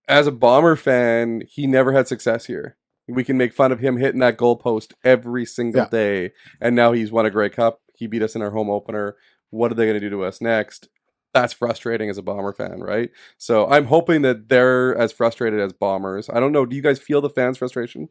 as a Bomber fan, he never had success here. We can make fun of him hitting that goalpost every single day. And now he's won a Grey Cup. He beat us in our home opener. What are they going to do to us next? That's frustrating as a Bomber fan, right? So I'm hoping that they're as frustrated as Bombers. I don't know. Do you guys feel the fans' frustration?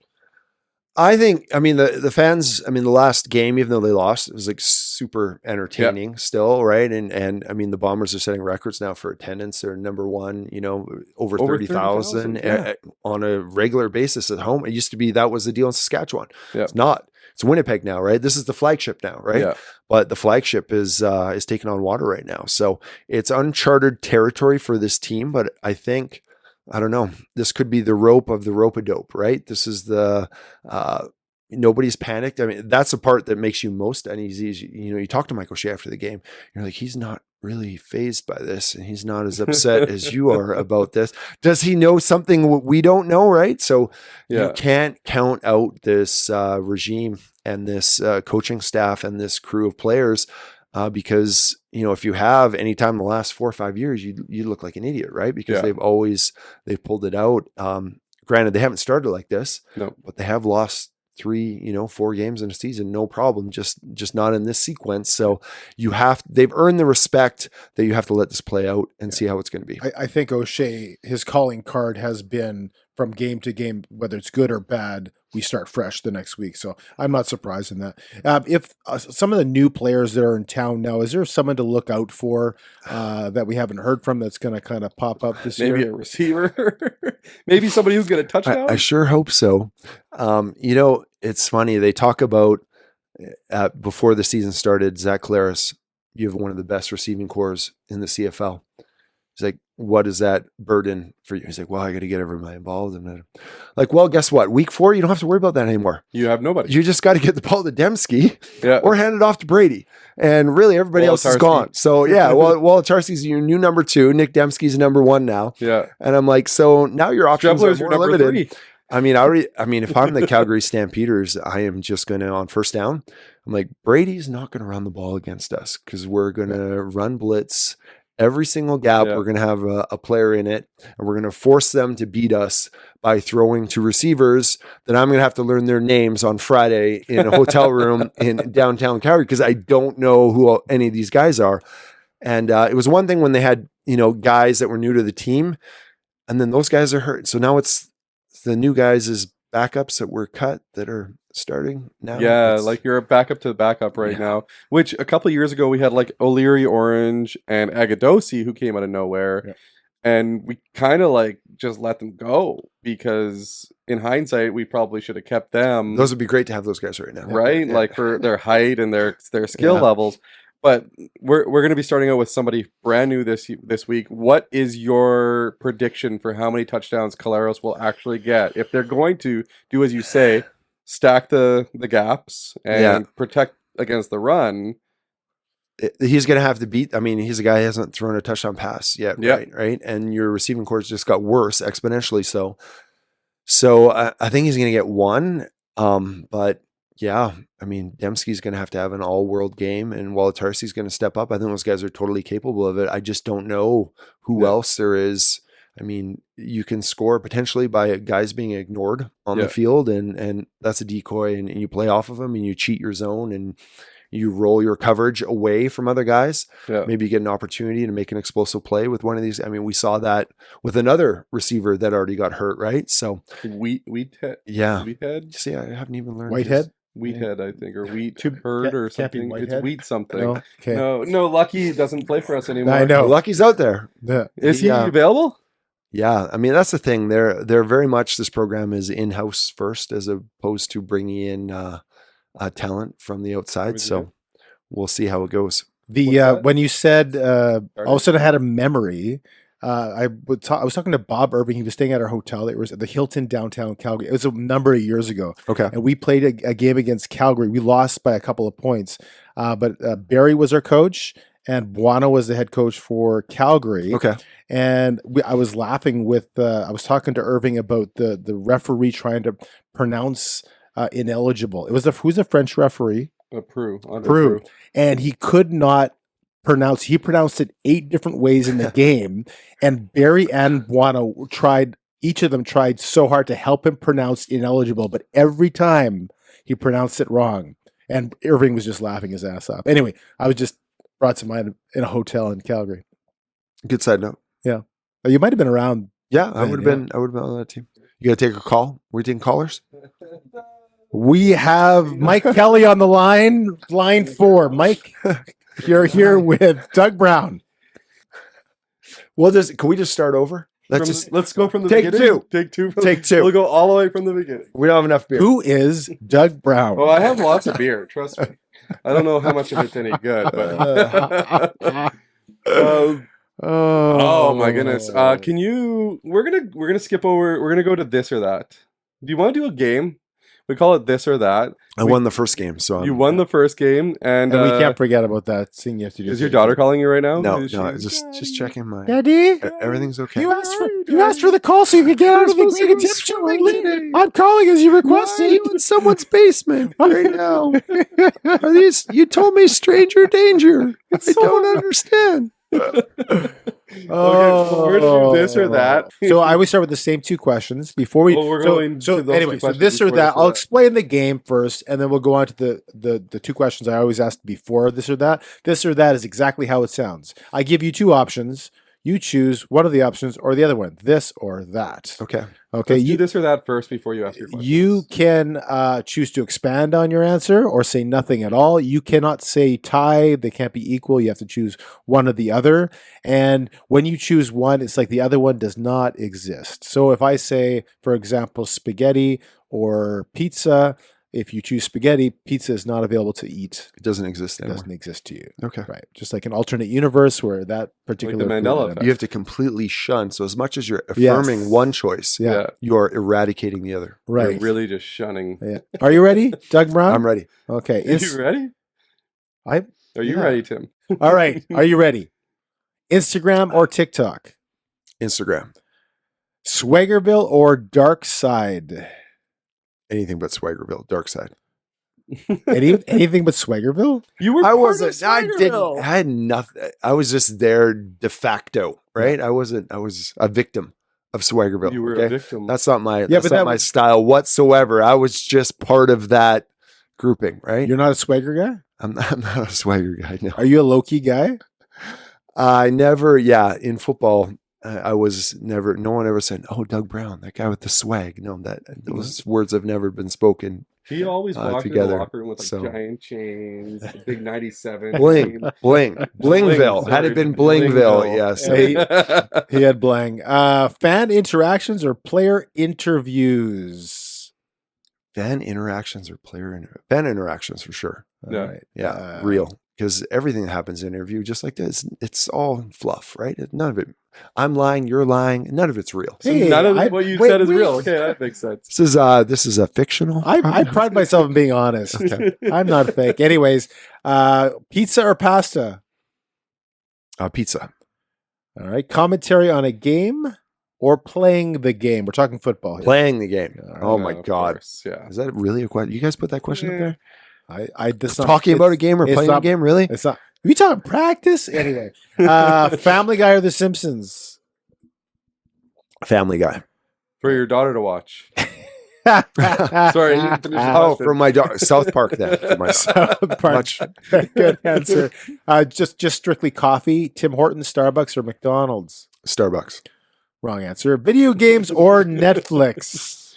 I think, I mean, the fans, I mean, the last game, even though they lost, it was like super entertaining still, right? And I mean, the Bombers are setting records now for attendance. They're number 1, you know, over 30,000 on a regular basis at home. It used to be that was the deal in Saskatchewan. It's not. It's Winnipeg now, right? This is the flagship now, right? But the flagship is taking on water right now. So it's uncharted territory for this team, but I think, I don't know, this could be the rope of the rope-a-dope, right? This is the, nobody's panicked. I mean, that's the part that makes you most uneasy. You know, you talk to Mike O'Shea after the game, you're like, he's not really fazed by this, and he's not as upset as you are about this. Does he know something we don't know, right? So you can't count out this regime and this coaching staff and this crew of players because, you know, if you have any time in the last 4 or 5 years, you look like an idiot, right? Because they've pulled it out. Granted, they haven't started like this, but they have lost 4 games in a season, no problem, just not in this sequence. So they've earned the respect that you have to let this play out and see how it's going to be. I think O'Shea, his calling card has been from game to game, whether it's good or bad, we start fresh the next week. So I'm not surprised in that. If some of the new players that are in town now, is there someone to look out for that we haven't heard from that's going to kind of pop up this year? Maybe a receiver, maybe somebody who's going to touchdown. I sure hope so. You know, it's funny. They talk about before the season started, Zach Claris, you have one of the best receiving cores in the CFL. He's like, what is that burden for you? He's like, well, I got to get everybody involved. And like, well, guess what? Week 4, you don't have to worry about that anymore. You have nobody. You just got to get the ball to Dembski or hand it off to Brady. And really everybody else is gone. So yeah, Wolotarski's your new number 2. Nick Dembski's number 1 now. Yeah. And I'm like, so now your options are more limited. 3. I mean, if I'm the Calgary Stampeders, I am just going to, on first down, I'm like, Brady's not going to run the ball against us because we're going to run blitz every single gap. We're going to have a player in it, and we're going to force them to beat us by throwing to receivers that I'm going to have to learn their names on Friday in a hotel room in downtown Calgary because I don't know who any of these guys are. And it was one thing when they had, guys that were new to the team, and then those guys are hurt. So now it's the new guys as backups that were cut that are starting now. Yeah, like you're a backup to the backup right now, which a couple of years ago we had like O'Leary Orange and Agadosi who came out of nowhere. Yeah. And we kind of like just let them go because in hindsight, we probably should have kept them. Those would be great to have those guys right now. Right? Yeah. Like for their height and their skill levels. But we're going to be starting out with somebody brand new this week. What is your prediction for how many touchdowns Caleros will actually get if they're going to do as you say, stack the gaps and protect against the run? He's going to have to beat. I mean, he's a guy who hasn't thrown a touchdown pass yet, right? And your receiving corps just got worse exponentially. So I think he's going to get one. But yeah, I mean, Dembski's going to have an all-world game, and Wolatarski's going to step up. I think those guys are totally capable of it. I just don't know who else there is. I mean, you can score potentially by guys being ignored on the field, and that's a decoy, and you play off of them, and you cheat your zone, and you roll your coverage away from other guys. Yeah. Maybe you get an opportunity to make an explosive play with one of these. I mean, we saw that with another receiver that already got hurt, right? So Wheathead. Yeah. Wheathead. See, I haven't even learned Whitehead. Wheathead, I think, or Wheathead or something. It's Wheat something. No, okay. No, Lucky doesn't play for us anymore. I know. Lucky's out there. Yeah. Is he available? Yeah, I mean that's the thing. They're very much, this program is in-house first as opposed to bringing in talent from the outside. So we'll see how it goes. When you said all of a sudden I had a memory. I was talking to Bob Irving. He was staying at our hotel. It was at the Hilton downtown Calgary. It was a number of years ago. Okay, and we played a game against Calgary. We lost by a couple of points, but Barry was our coach. And Buono was the head coach for Calgary. Okay. And I was laughing with, I was talking to Irving about the referee trying to pronounce ineligible. It was who's a French referee? Prue. And he could not pronounce, he pronounced it 8 different ways in the game. And Barry and Buono each of them tried so hard to help him pronounce ineligible, but every time he pronounced it wrong. And Irving was just laughing his ass off. Anyway, I was just brought to mind in a hotel in Calgary. Good side note. Yeah. You might have been around. Yeah, I would have been on that team. You got to take a call? We're taking callers? We have Mike Kelly on the line 4. Mike, you're here with Doug Brown. Well, can we just start over? Let's go from the take beginning. Take two. We'll go all the way from the beginning. We don't have enough beer. Who is Doug Brown? Oh, I have lots of beer. Trust me. I don't know how much of it's any good, but oh my goodness. Can you? We're gonna skip over. We're gonna go to this or that. Do you want to do a game? We call it this or that. I won the first game, so you won the first game, and we can't forget about that. Seeing you have to do. Is your daughter calling you right now? No, just checking my. Daddy, everything's okay. You asked for the call so you could get out of the Greg and Tim show. I'm calling as you requested. Why are you in someone's basement right now? Are these? You told me stranger danger. I don't understand. Okay, so we're gonna do this or that. So I always start with the same 2 questions before we. So this or that. I'll explain the game first, and then we'll go on to the 2 questions I always ask before this or that. This or that is exactly how it sounds. I give you 2 options. You choose one of the options or the other one. This or that. Okay. Let's do this or that first before you ask your question. You can choose to expand on your answer or say nothing at all. You cannot say tie. They can't be equal. You have to choose one or the other. And when you choose one, it's like the other one does not exist. So if I say, for example, spaghetti or pizza, if you choose spaghetti, pizza is not available to eat. It doesn't exist anymore. It doesn't exist to you. Okay. Right. Just like an alternate universe where that particular... Like the Mandela effect. You have to completely shun. So as much as you're affirming one choice, you're eradicating the other. Right. You're really just shunning. Yeah. Are you ready, Doug Brown? I'm ready. Okay. Are you ready? Are you ready, Tim? All right. Are you ready? Instagram or TikTok? Instagram. Swaggerville or Dark Side? Anything but Swaggerville, dark side. Anything but Swaggerville? I had nothing. I was just there de facto, right? I was a victim of Swaggerville. You were a victim. That's not my my style whatsoever. I was just part of that grouping, right? You're not a swagger guy? I'm not a swagger guy, no. Are you a low-key guy? I never, in football, I was never, no one ever said, "Oh, Doug Brown, that guy with the swag." No, those words have never been spoken. He always walked together. in the locker room with giant chains, a big 97. Blingville. Had it been Blingville, yes. He had bling. Fan interactions or player interviews? Fan interactions or fan interactions for sure. Yeah. Right. Yeah, real. because everything that happens in an interview, just like this, it's all fluff, right? None of it. I'm lying, you're lying, none of it's real. So none of what you said is real. Okay, that makes sense. This is a fictional. I pride myself in being honest. Okay. I'm not fake. Anyways, pizza or pasta? Pizza. All right. Commentary on a game or playing the game? We're talking football here. Playing the game. Oh my God. Course, yeah. Is that really a question? You guys put that question up there? Talking about a game or playing a game? Really? It's not. Are we talking practice? Anyway, Family Guy or The Simpsons? Family Guy. For your daughter to watch. Sorry. You didn't finish the question. From my daughter. South Park then. For my South Park. Good answer. Just strictly coffee. Tim Hortons, Starbucks, or McDonald's? Starbucks. Wrong answer. Video games or Netflix?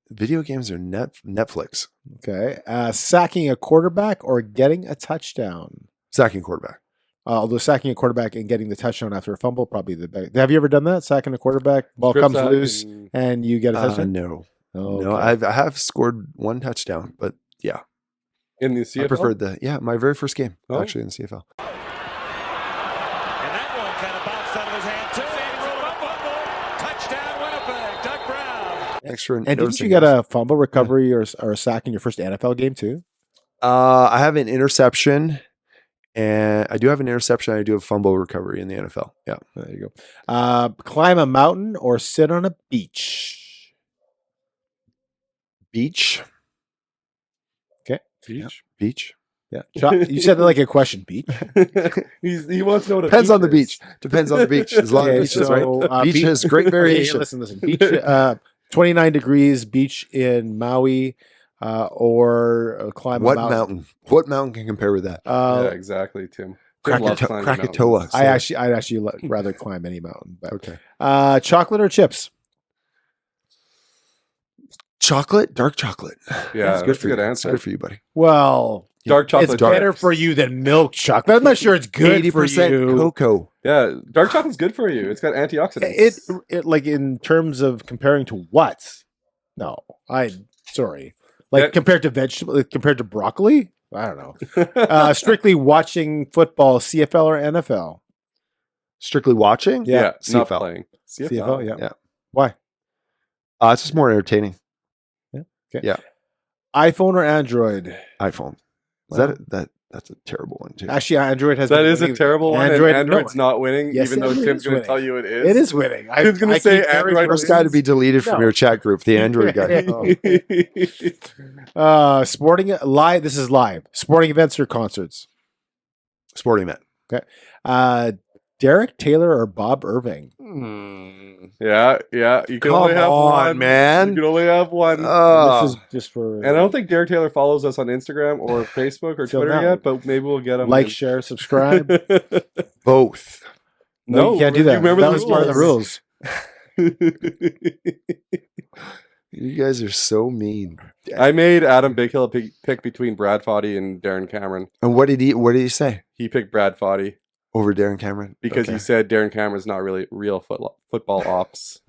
Video games or Netflix. Okay. Sacking a quarterback or getting a touchdown? Sacking quarterback. Although sacking a quarterback and getting the touchdown after a fumble, probably the best. Have you ever done that? Sacking a quarterback, ball comes loose, and you get a touchdown? No. Okay. No, I have scored one touchdown, but yeah. In the CFL? I preferred my very first game, actually, in the CFL. And that one kind of bounced out of his hand, too. Touchdown, Winnipeg. Doug Brown. Thanks for and didn't you get a fumble recovery or a sack in your first NFL game, too? I have an interception. And I do have an interception. I do have fumble recovery in the NFL. Yeah. There you go. Climb a mountain or sit on a beach? Beach. Okay. Beach. Beach. Yeah. You said it like a question. Beach. He wants to know what Depends on the beach. Depends on the beach. There's a lot of beaches, right? Beach has great variation. Listen. Beach. 29 degrees. Beach in Maui. Or climb what a mountain? What mountain can compare with that? Yeah, exactly, Tim. Krakatoa. I'd actually rather climb any mountain. But. Okay. Chocolate or chips? Chocolate, dark chocolate. Yeah, that's a good It's answer. good for you, buddy. Well, dark chocolate. It's better for you than milk chocolate. I'm not sure it's good for you. Cocoa. Yeah, dark chocolate's good for you. It's got antioxidants. It like in terms of comparing to what? No, sorry. Like compared to vegetable, compared to broccoli? I don't know. Strictly watching football, CFL or NFL? Strictly watching? Yeah, CFL. not playing. CFL, yeah. Why? It's just more entertaining. Yeah. Okay. Yeah. iPhone or Android? iPhone. That's a terrible one too. Actually, Android has. That is a terrible one. Android's not winning, yes, even though Tim's going to tell you it is. It is winning. Tim's going to say Android. First guy to be deleted from your chat group, the Android guy. Sporting live. This is live. Sporting events or concerts? Sporting event. Okay. Derek Taylor or Bob Irving? Yeah. You can only have one, man. You can only have one. This is just for. And I don't think Derek Taylor follows us on Instagram or Facebook or Twitter yet, but maybe we'll get him. Like, share, subscribe. Both. No, you can't do that. Remember that was part of the rules. You guys are so mean. I made Adam Bighill pick between Brad Foddy and Darren Cameron. And what did he say? He picked Brad Foddy. Over Darren Cameron? Because he said Darren Cameron's not really real football ops.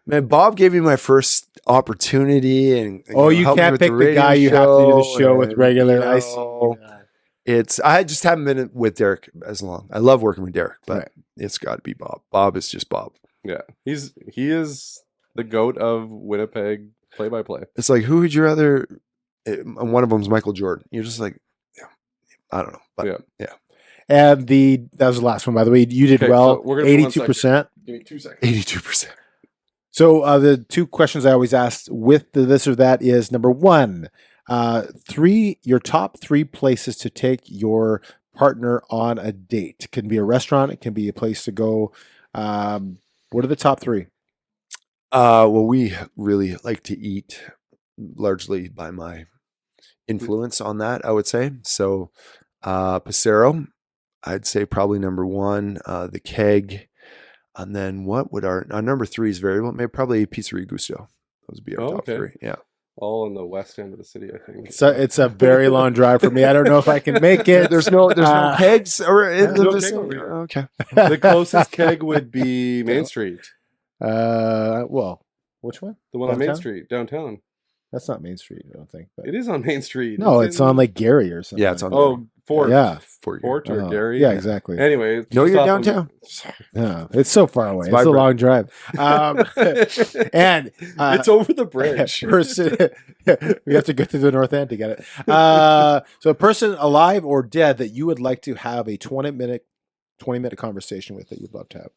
Man, Bob gave me my first opportunity, and you can't pick the guy you have to do the show with regularly. I see. I just haven't been with Derek as long. I love working with Derek, but it's got to be Bob. Bob is just Bob. Yeah, he is the GOAT of Winnipeg play-by-play. It's like, who would you rather? One of them's Michael Jordan. You're just like, I don't know, but yeah. And that was the last one, by the way. You did well. So 82%. Give me 2 seconds. 82%. So the two questions I always ask with this or that is number one, your top 3 places to take your partner on a date. It can be a restaurant. It can be a place to go. What are the top 3? Well, we really like to eat, largely by my influence on that, I would say. So Passero, I'd say probably number 1, the Keg. And then what would our number 3 is variable. Maybe probably Pizzeria Gusto. Those would be our top 3. Yeah. All in the west end of the city, I think. So it's a very long drive for me. I don't know if I can make it. There's no kegs or in the vicinity. Okay. The closest keg would be Main Street. Well, which one? The one on Main Street, downtown. That's not Main Street, I don't think. But It is on Main Street. no, it's on like Gary or something. Yeah, it's on. Oh, Fort. Yeah. Fort. Fort or Oh, Gary. Yeah, exactly. Anyway, No, just you're off of- downtown. Yeah, it's so far away. It's a vibrant. long drive. And It's over the bridge. person, we have to go through the North End to get it. So a person alive or dead that you would like to have a 20-minute conversation with that you'd love to have.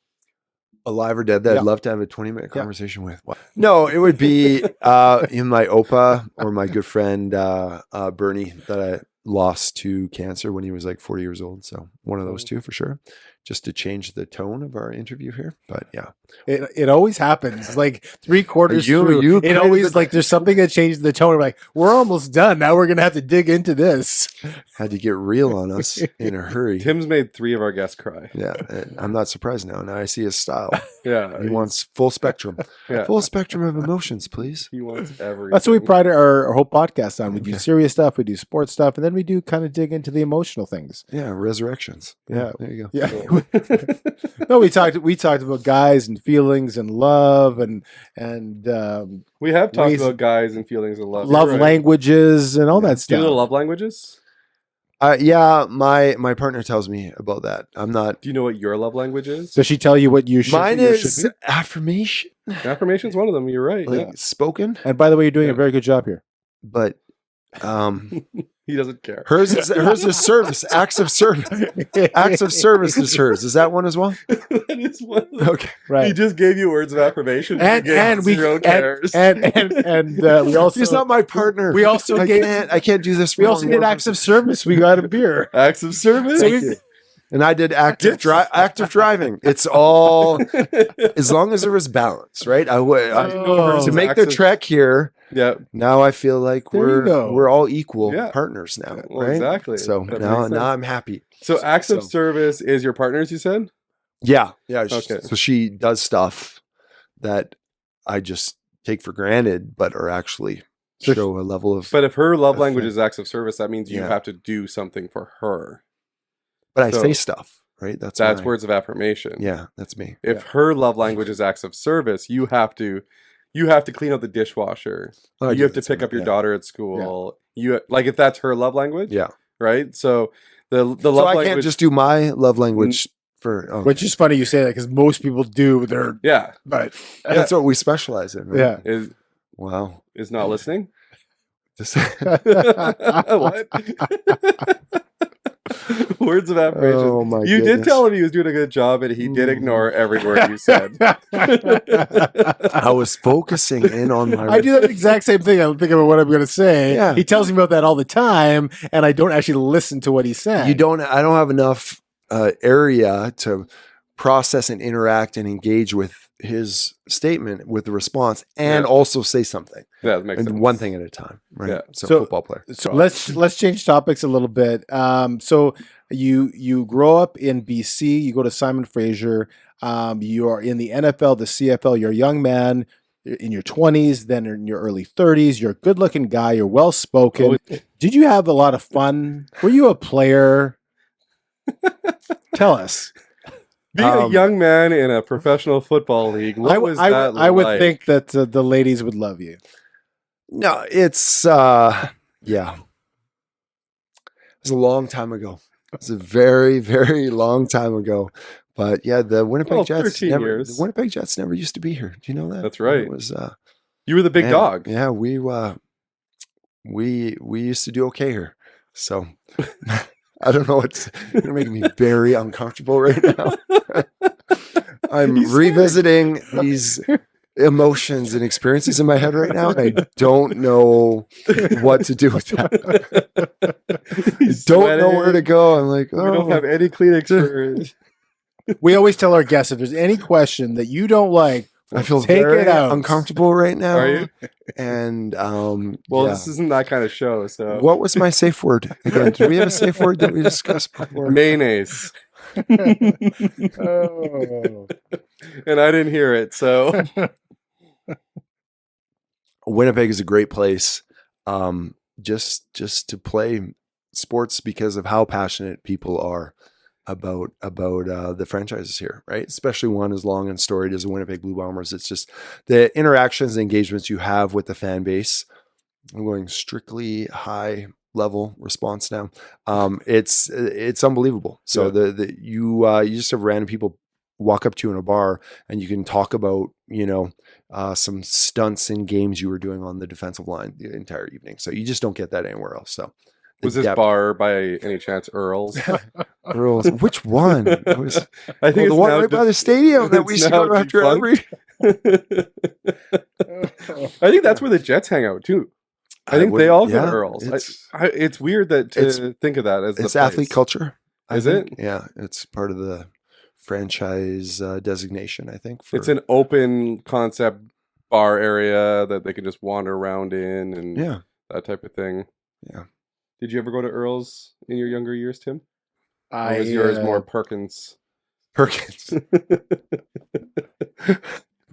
Alive or dead that Yeah. I'd love to have a 20-minute Yeah. conversation with. No, it would be in my Opa or my good friend Bernie that I lost to cancer when he was like 40 years old. So one of those two for sure. Just to change the tone of our interview here. But yeah. It always happens. Like 3/4 You- through, you it created always the- like there's something that changes the tone. We're like, we're almost done. Now we're gonna have to dig into this. Had to get real on us in a hurry. Tim's made 3 of our guests cry. Yeah. And I'm not surprised now. Now I see his style. Yeah. He wants full spectrum. Yeah. Full spectrum of emotions, please. He wants everything. That's what we pride our whole podcast on. We do Okay. serious stuff, we do sports stuff, and then we do kind of dig into the emotional things. Yeah. Resurrections. Yeah. There you go. Yeah. No, we talked about guys and feelings and love and We have talked ways- about guys and feelings of love. love You're right. languages and all that Do you know the stuff. love languages? Yeah. My partner tells me about that. I'm not. Do you know what your love language is? Does she tell you what you should? Mine be or is should affirmation. Affirmation's one of them. You're right. Like spoken, be? And by the way, you're doing Yeah. a very good job here. but He doesn't care. hers is service. Acts of service. Acts of service is hers. Is that one as well? That is one of them. Okay. He Right. just gave you words of affirmation. And He gave we zero cares. and we also She's not my partner. we also I gave can't do this. we for also one did more acts of person. service. We got a beer. Acts of service. Thank you. And I did active driving. It's all as long as there was balance, right? Oh. To make the trek here. Yeah. Now I feel like There you go. we're all equal Yeah. partners now, Well, right? exactly. So That now makes sense. I'm happy. So acts of So- service is your partners, you said? Yeah. Okay. So she does stuff that I just take for granted, but are actually So- show a level of. But if her love Okay. language is acts of service, that means you Yeah. have to do something for her. But I so- say stuff, right? That's That's mine. words of affirmation. Yeah, that's me. If her love language is acts of service, you have to clean out the dishwasher. Oh, You have to pick up your daughter at school. You like if that's her love language, Yeah. right? So the love So I language. can't just do my love language for. Oh, Which is funny you say that because most people do. They're yeah but that's what we specialize in. Right? yeah. Wow. is not listening. This- What? Words of affirmation. oh my! You did goodness. tell him he was doing a good job, and he did ignore every word you said. I was focusing in on my. I do that exact same thing. I'm thinking about what I'm going to say. Yeah. He tells me about that all the time, and I don't actually listen to what he's saying. You don't. I don't have enough area to process and interact and engage with his statement with the response, and Yeah. also say something. Yeah, that makes And sense. one thing at a time. Right. Yeah. So, So- football player. So let's change topics a little bit. So you grow up in BC. You go to Simon Fraser. You are in the NFL, the CFL. You're a young man. You're in your 20s, then in your early 30s. You're a good-looking guy. You're well-spoken. Did you have a lot of fun? Were you a player? Tell us. Being a young man in a professional football league, what was that I would like? think that the ladies would love you. No, it's yeah. It was a long time ago. It's a very, very long time ago. But yeah, the Winnipeg Well, Jets 13 never. years. The Winnipeg Jets never used to be here. Do you know that? That's right. It was You were the big and, dog. Yeah, we used to do okay here. So I don't know. You're making me very uncomfortable right now. I'm He's revisiting these emotions and experiences in my head right now. And I don't know what to do with that. I don't know where to go. I'm like, We don't have oh, any Kleenex for We always tell our guests if there's any question that you don't like, I feel take very it out. uncomfortable right now. Are you? And Well, yeah. this isn't that kind of show, so What was my safe word? Again, did we have a safe word that we discussed before? mayonnaise. Oh. And I didn't hear it, so Winnipeg is a great place, just to play sports because of how passionate people are about the franchises here, right? Especially one as long and storied as the Winnipeg Blue Bombers. It's just the interactions and engagements you have with the fan base I'm going strictly high level response now. It's unbelievable. So you just have random people walk up to you in a bar and you can talk about, some stunts in games you were doing on the defensive line the entire evening. So you just don't get that anywhere else. So was this bar by any chance Earl's? Earl's. Which one? I think it's the one right by the stadium that we used to go to after every. I think that's where the Jets hang out too. I think they all go to Earl's. It's weird that to think of that as it's athlete culture. Is it? Yeah, it's part of the franchise designation. I think it's an open concept bar area that they can just wander around in and that type of thing. Yeah. Did you ever go to Earl's in your younger years, Tim? Or was yours more Perkins? Perkins.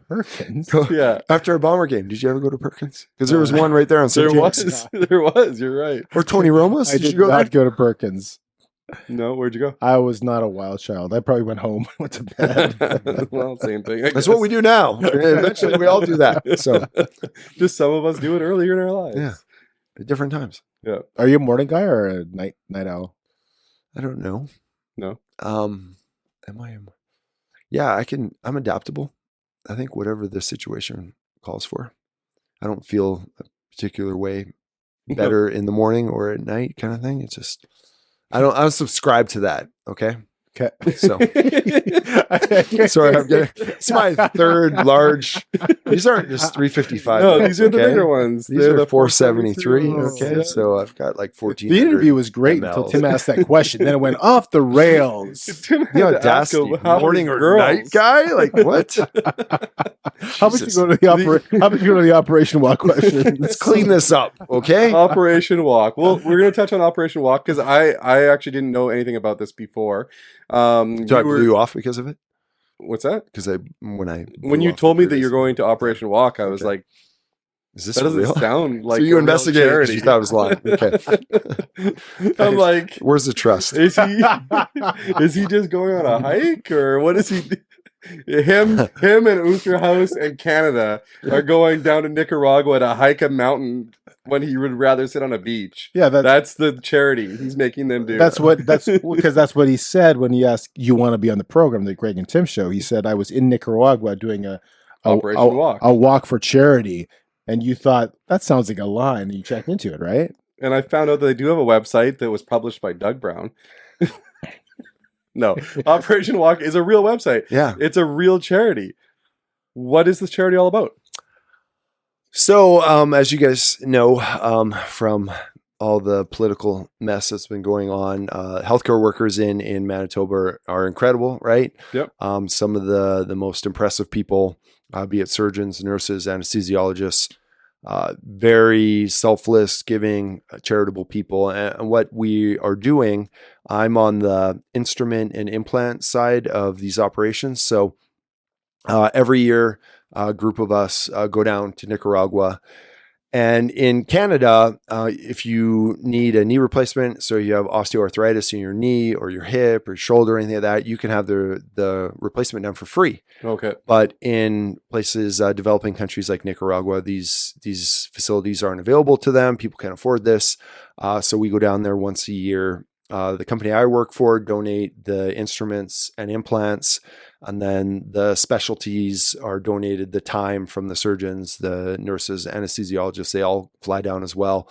Perkins? Yeah. After a Bomber game, did you ever go to Perkins? Because there was one right there on St. James. There was. You're right. Or Tony Roma's? I did not go to Perkins. No, where'd you go? I was not a wild child. I probably went home, went to bed. Well, same thing. That's what we do now. Eventually, we all do that. So, just some of us do it earlier in our lives. Yeah, at different times. Yeah. Are you a morning guy or a night owl? I don't know. No. Am I? Yeah, I'm adaptable. I think whatever the situation calls for. I don't feel a particular way better in the morning or at night, kind of thing. It's just. I don't subscribe to that. Okay. So sorry, it's my third large. These aren't just 355. No, these are the bigger ones. These are the 473. Okay. So I've got like 14. The interview was great until Tim asked that question. Then it went off the rails. The audacity. Morning or night guy? Like what? How about you go to the Operation Walk question? Let's clean this up. Okay. Operation Walk. Well, we're going to touch on Operation Walk because I actually didn't know anything about this before. So I blew you off because of it? What's that? Because when you told me that you're going to Operation Walk, I was like, "Is this that doesn't real?" sound like so you investigated because you thought I was lying. Okay. I'm like, where's the trust? Is he just going on a hike or what is he? Him and Oosterhuis and Canada are going down to Nicaragua to hike a mountain when he would rather sit on a beach. Yeah, that's the charity he's making them do. That's because that's what he said when he asked, "You want to be on the program, the Greg and Tim show?" He said, "I was in Nicaragua doing a walk for charity," and you thought that sounds like a lie, and you checked into it, right? And I found out that they do have a website that was published by Doug Brown. No, Operation Walk is a real website. Yeah, it's a real charity. What is this charity all about? So, as you guys know, from all the political mess that's been going on, healthcare workers in Manitoba are incredible, right? Yep. Some of the most impressive people, be it surgeons, nurses, anesthesiologists, very selfless, giving, charitable people. And what we are doing, I'm on the instrument and implant side of these operations. So every year, a group of us go down to Nicaragua. And in Canada, if you need a knee replacement, so you have osteoarthritis in your knee or your hip or shoulder or anything like that, you can have the replacement done for free. Okay. But in places, developing countries like Nicaragua, these facilities aren't available to them. People can't afford this. So we go down there once a year. The company I work for donate the instruments and implants, and then the specialties are donated the time from the surgeons, the nurses, anesthesiologists. They all fly down as well,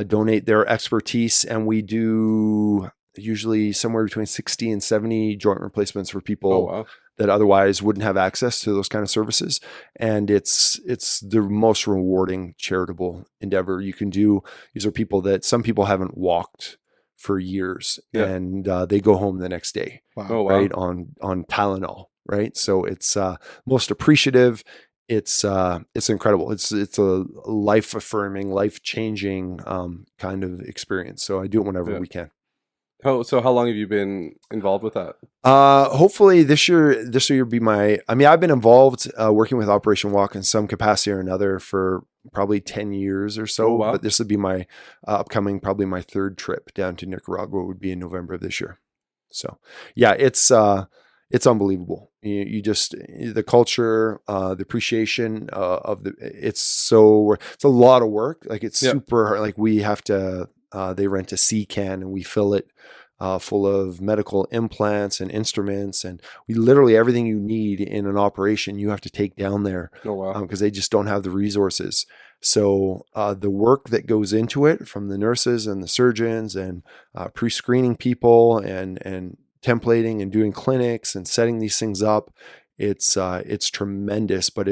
donate their expertise. And we do usually somewhere between 60 and 70 joint replacements for people that otherwise wouldn't have access to those kind of services. And it's the most rewarding charitable endeavor you can do. These are people that some people haven't walked for years, and they go home the next day, right, on Tylenol, right? So it's most appreciative. It's incredible. It's a life affirming, life changing kind of experience. So I do it whenever we can. So how long have you been involved with that? Hopefully this year will be I've been involved working with Operation Walk in some capacity or another for probably 10 years or so. But this would be my upcoming, probably my third trip down to Nicaragua would be in November of this year. So yeah, it's it's unbelievable. You just, the culture, the appreciation it's a lot of work. Like it's super hard. Like we have to, they rent a sea can and we fill it full of medical implants and instruments, and we literally everything you need in an operation you have to take down there. Oh, wow. Because they just don't have the resources. So the work that goes into it from the nurses and the surgeons and pre-screening people and templating and doing clinics and setting these things up, it's tremendous. But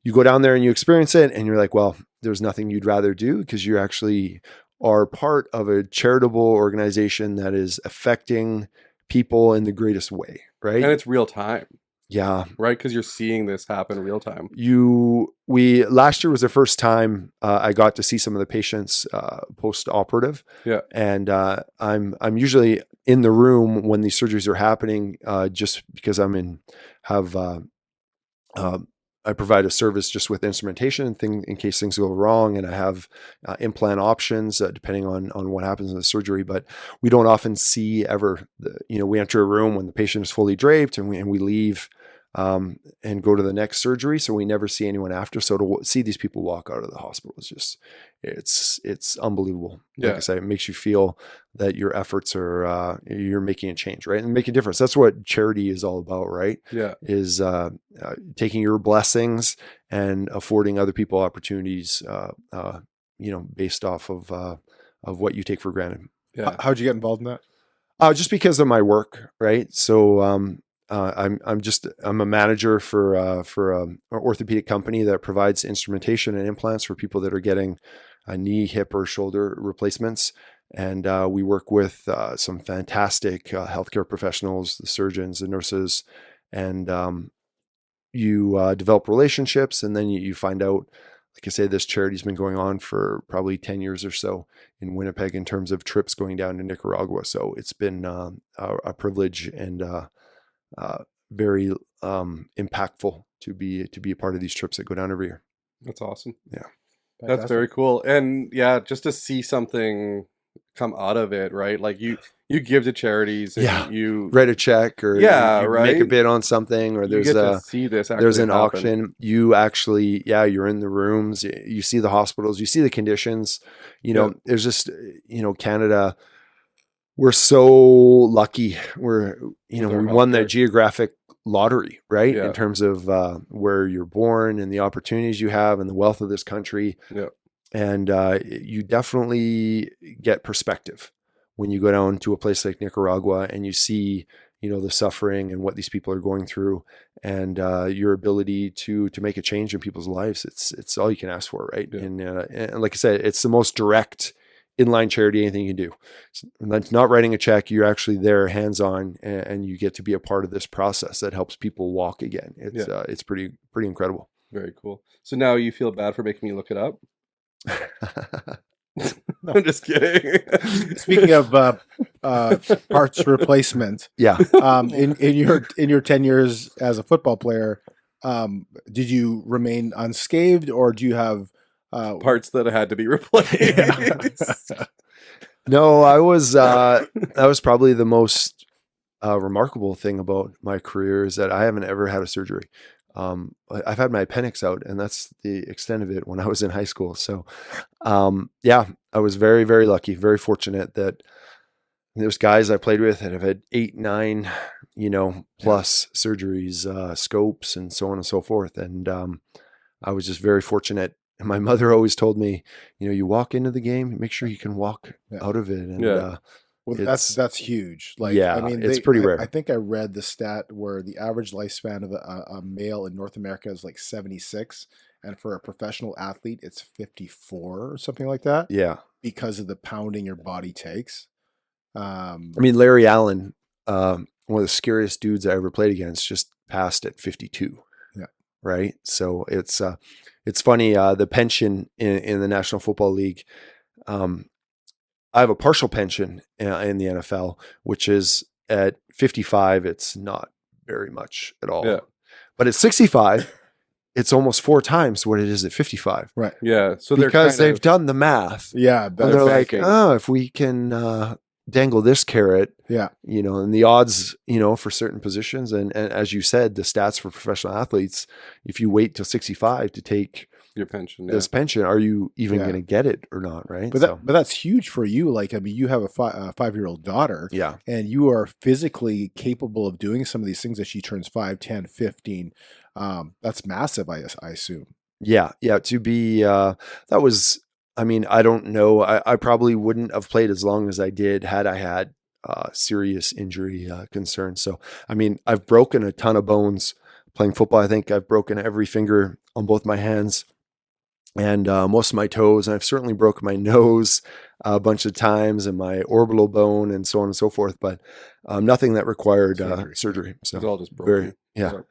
you go down there and you experience it and you're like, well, there's nothing you'd rather do, because you actually are part of a charitable organization that is affecting people in the greatest way, right? And it's real time. Yeah. Right? Because you're seeing this happen real time. Last year was the first time I got to see some of the patients post-operative. Yeah. And I'm usually in the room when these surgeries are happening, just because I provide a service just with instrumentation in case things go wrong, and I have implant options depending on what happens in the surgery. But we don't often see ever. We enter a room when the patient is fully draped, and we leave and go to the next surgery. So we never see anyone after. So to see these people walk out of the hospital is just it's unbelievable. Like I say, it makes you feel that your efforts are you're making a change, right, and make a difference. That's what charity is all about, right? Yeah, is taking your blessings and affording other people opportunities, based off of what you take for granted. Yeah. How'd you get involved in that? Just because of my work, right? So I'm a manager for an orthopedic company that provides instrumentation and implants for people that are getting knee, hip, or shoulder replacements. And we work with some fantastic healthcare professionals, the surgeons, the nurses, and you develop relationships, and then you find out, like I say, this charity's been going on for probably 10 years or so in Winnipeg in terms of trips going down to Nicaragua. So it's been a privilege and very impactful to be a part of these trips that go down every year. That's awesome. Yeah. Fantastic. That's very cool. And just to see something come out of it, right? Like you give to charities and you write a check or you make a bid on something, or there's an auction. You actually, you're in the rooms, you see the hospitals, you see the conditions, there's just, Canada, we're so lucky. We won the geographic lottery, right? In terms of where you're born and the opportunities you have and the wealth of this country. Yeah. And you definitely get perspective when you go down to a place like Nicaragua and you see, the suffering and what these people are going through, and your ability to make a change in people's lives. It's all you can ask for, right? Yeah. And like I said, it's the most direct inline charity anything you can do. It's not writing a check. You're actually there hands-on, and you get to be a part of this process that helps people walk again. It's pretty incredible. Very cool. So now you feel bad for making me look it up? No. I'm just kidding. Speaking of parts replacement, in your 10 years as a football player, did you remain unscathed, or do you have parts that had to be replaced? No, I was that was probably the most remarkable thing about my career, is that I haven't ever had a surgery. I've had my appendix out, and that's the extent of it when I was in high school. So, I was very, very lucky, very fortunate that there's guys I played with that have had 8, 9, plus surgeries, scopes, and so on and so forth. And I was just very fortunate. And my mother always told me, you walk into the game, make sure you can walk out of it. And well, that's huge. Like, it's pretty rare. I think I read the stat where the average lifespan of a male in North America is like 76, and for a professional athlete, it's 54 or something like that. Yeah, because of the pounding your body takes. Larry Allen, one of the scariest dudes I ever played against, just passed at 52. Yeah, right. So it's funny. The pension in the National Football League. I have a partial pension in the NFL, which is at 55. It's not very much at all. Yeah. But at 65, it's almost 4 times what it is at 55. Right. Yeah. So because they've done the math. Yeah. And they're like, if we can dangle this carrot, Yeah. And the odds, for certain positions. And as you said, the stats for professional athletes, if you wait till 65 to take your pension, this pension, are you even going to get it or not? Right. But that's huge for you. Like, I mean, you have a 5-year-old daughter, and you are physically capable of doing some of these things as she turns 5, 10, 15. That's massive. I assume. Yeah. To be, that was, I mean, I don't know. I probably wouldn't have played as long as I did had I had serious injury concerns. So, I mean, I've broken a ton of bones playing football. I think I've broken every finger on both my hands and most of my toes. And I've certainly broken my nose a bunch of times and my orbital bone and so on and so forth, but nothing that required surgery. So it's all just broken.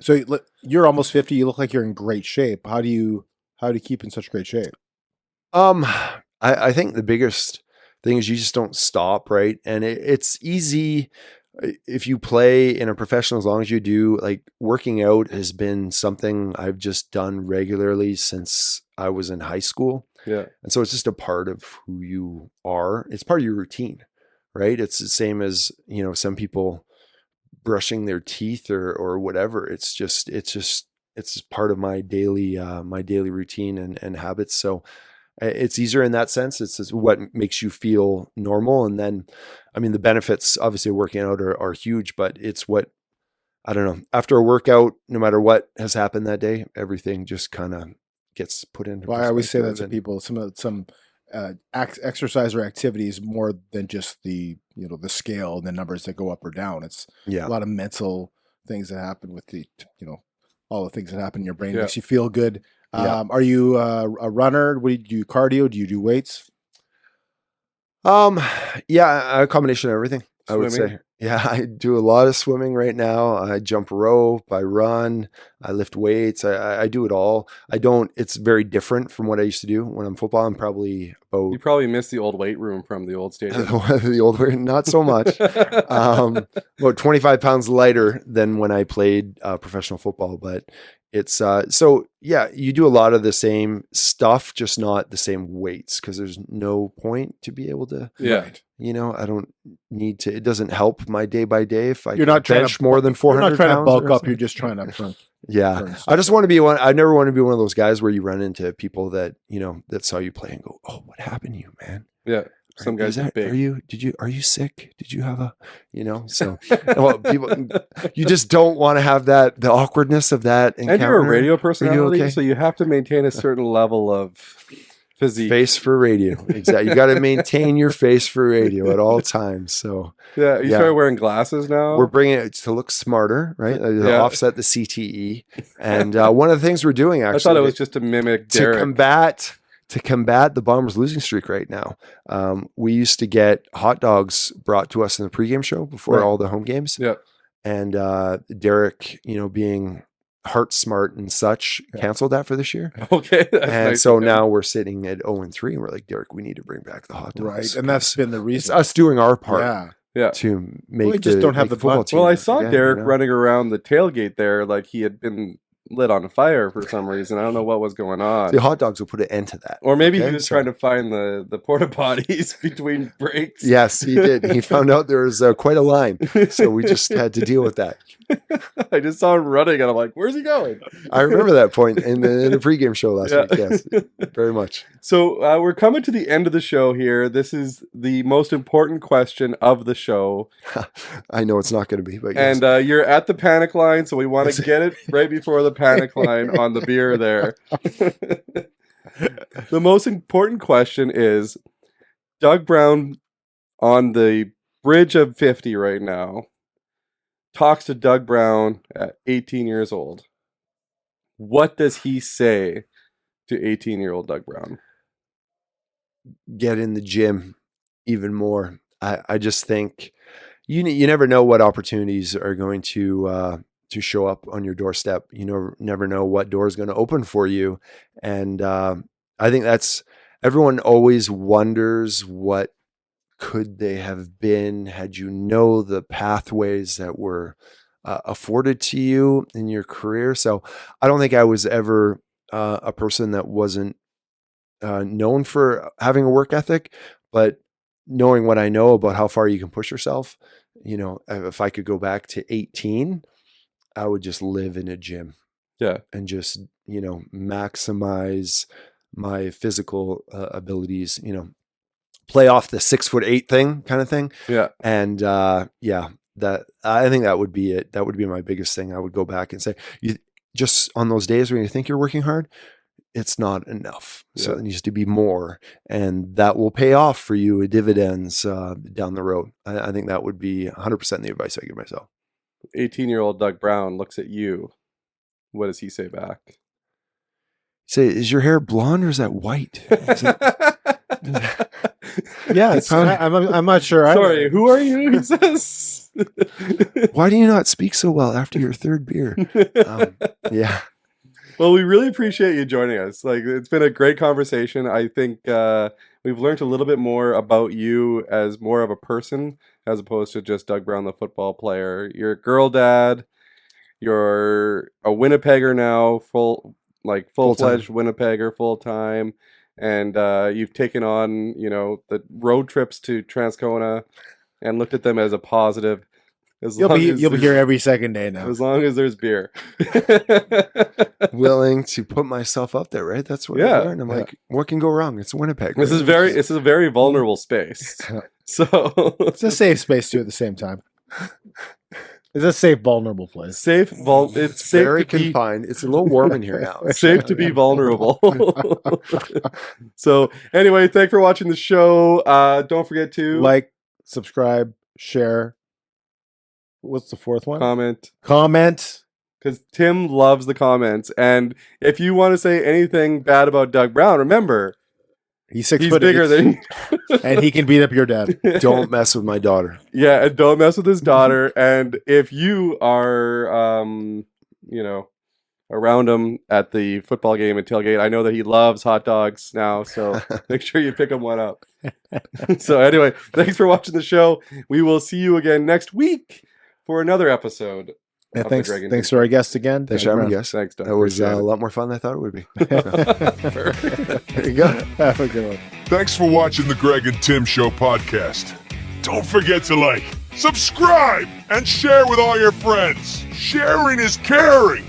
So you're almost 50. You look like you're in great shape. How do you keep in such great shape? I think the biggest thing is you just don't stop, right? And it's easy if you play in a professional, as long as you do. Like, working out has been something I've just done regularly since I was in high school. Yeah. And so it's just a part of who you are. It's part of your routine, right? It's the same as, some people brushing their teeth or whatever. It's part of my daily routine and habits. So it's easier in that sense. It's what makes you feel normal. And then, I mean, the benefits obviously of working out are huge, but it's what, I don't know, after a workout, no matter what has happened that day, everything just kind of gets put into perspective. I always say that to people, some exercise or activities more than just the scale and the numbers that go up or down. It's a lot of mental things that happen with the, all the things that happen in your brain. Makes you feel good. Are you a runner? What do you do? Cardio? Do you do weights? A combination of everything. Swimming? I would say. Yeah, I do a lot of swimming right now. I jump rope, I run, I lift weights. I do it all. It's very different from what I used to do when I'm football. I'm probably about. You probably miss the old weight room from the old stadium. The old weight, not so much. About 25 pounds lighter than when I played professional football, but it's you do a lot of the same stuff, just not the same weights, because there's no point to be able to. Yeah. I don't need to. It doesn't help my day by day if I you're not trying bench more than 400 You're not trying to bulk up. Something. You're just trying to. I just want to be one. I never want to be one of those guys where you run into people that that saw you play and go, "Oh, what happened to you, man?" Yeah. Some guys are big. Are you sick? Did you have a, so people, you just don't want to have the awkwardness of that encounter. And you're a radio personality, okay? So you have to maintain a certain level of physique. Face for radio. Exactly. You got to maintain your face for radio at all times. So you started wearing glasses now? We're bringing it to look smarter, right? To offset the CTE. And one of the things we're doing, actually. I thought it was just to mimic Derek. To combat the Bombers losing streak right now, we used to get hot dogs brought to us in the pregame show before all the home games. Yeah. And Derek, being heart smart and such, canceled that for this year. Okay. And nice so now we're sitting at 0-3, and we're like, Derek, we need to bring back the hot dogs. Right. And that's been the reason. It's us doing our part. Yeah. To make we just don't have the football team. Well, I saw Derek running around the tailgate there like he had been lit on fire for some reason. I don't know what was going on. The hot dogs will put an end to that. Or maybe he was trying to find the porta potties between breaks. Yes, he did. He found out there was quite a line. So we just had to deal with that. I just saw him running and I'm like, where's he going? I remember that point in the pregame show last week. Yes, very much. So we're coming to the end of the show here. This is the most important question of the show. I know it's not going to be, but yes. And you're at the panic line, so we want to get it right before the panic line on the beer there. The most important question is, Doug Brown on the bridge of 50 right now talks to Doug Brown at 18 years old. What does he say to 18-year-old Doug Brown? Get in the gym even more. I just think you never know what opportunities are going to show up on your doorstep. You never know what door is going to open for you. And I think everyone always wonders what could they have been had the pathways that were afforded to you in your career. So I don't think I was ever a person that wasn't known for having a work ethic, but knowing what I know about how far you can push yourself, if I could go back to 18, I would just live in a gym. Yeah. And just, maximize my physical abilities, play off the 6'8" thing kind of thing. Yeah. And that I think that would be it. That would be my biggest thing. I would go back and say, you just on those days when you think you're working hard, it's not enough. So it needs to be more, and that will pay off for you dividends down the road. I think that would be 100% the advice I give myself. 18-year-old Doug Brown looks at you. What does he say back? Say, is your hair blonde or is that white? Yeah, I'm not sure. Sorry, who are you? He says. Why do you not speak so well after your third beer? Yeah. Well, we really appreciate you joining us. Like, it's been a great conversation. I think we've learned a little bit more about you as more of a person as opposed to just Doug Brown, the football player. You're a girl dad. You're a Winnipegger now, full-fledged Winnipegger, full-time. And you've taken on, the road trips to Transcona and looked at them as a positive. You'll be here every second day now. As long as there's beer. Willing to put myself up there, right? That's what I learned. I'm like, what can go wrong? It's Winnipeg. This is a very vulnerable space. So it's a safe space too at the same time. It's a safe, vulnerable place. It's very confined. It's a little warm in here now. It's safe to be vulnerable. So anyway, thanks for watching the show. Don't forget to like, subscribe, share. What's the fourth one? Comment. Because Tim loves the comments. And if you want to say anything bad about Doug Brown, remember, he's 6 he's foot bigger than you. And he can beat up your dad. Don't mess with my daughter. Yeah, and don't mess with his daughter. And if you are, around him at the football game and tailgate, I know that he loves hot dogs now, so make sure you pick him one up. So anyway, thanks for watching the show. We will see you again next week for another episode. Yeah, thanks to our guest again. Thanks for having me, guest. Thanks, Doug. That was a lot more fun than I thought it would be. There you go. Have a good one. Thanks for watching the Greg and Tim Show podcast. Don't forget to like, subscribe, and share with all your friends. Sharing is caring.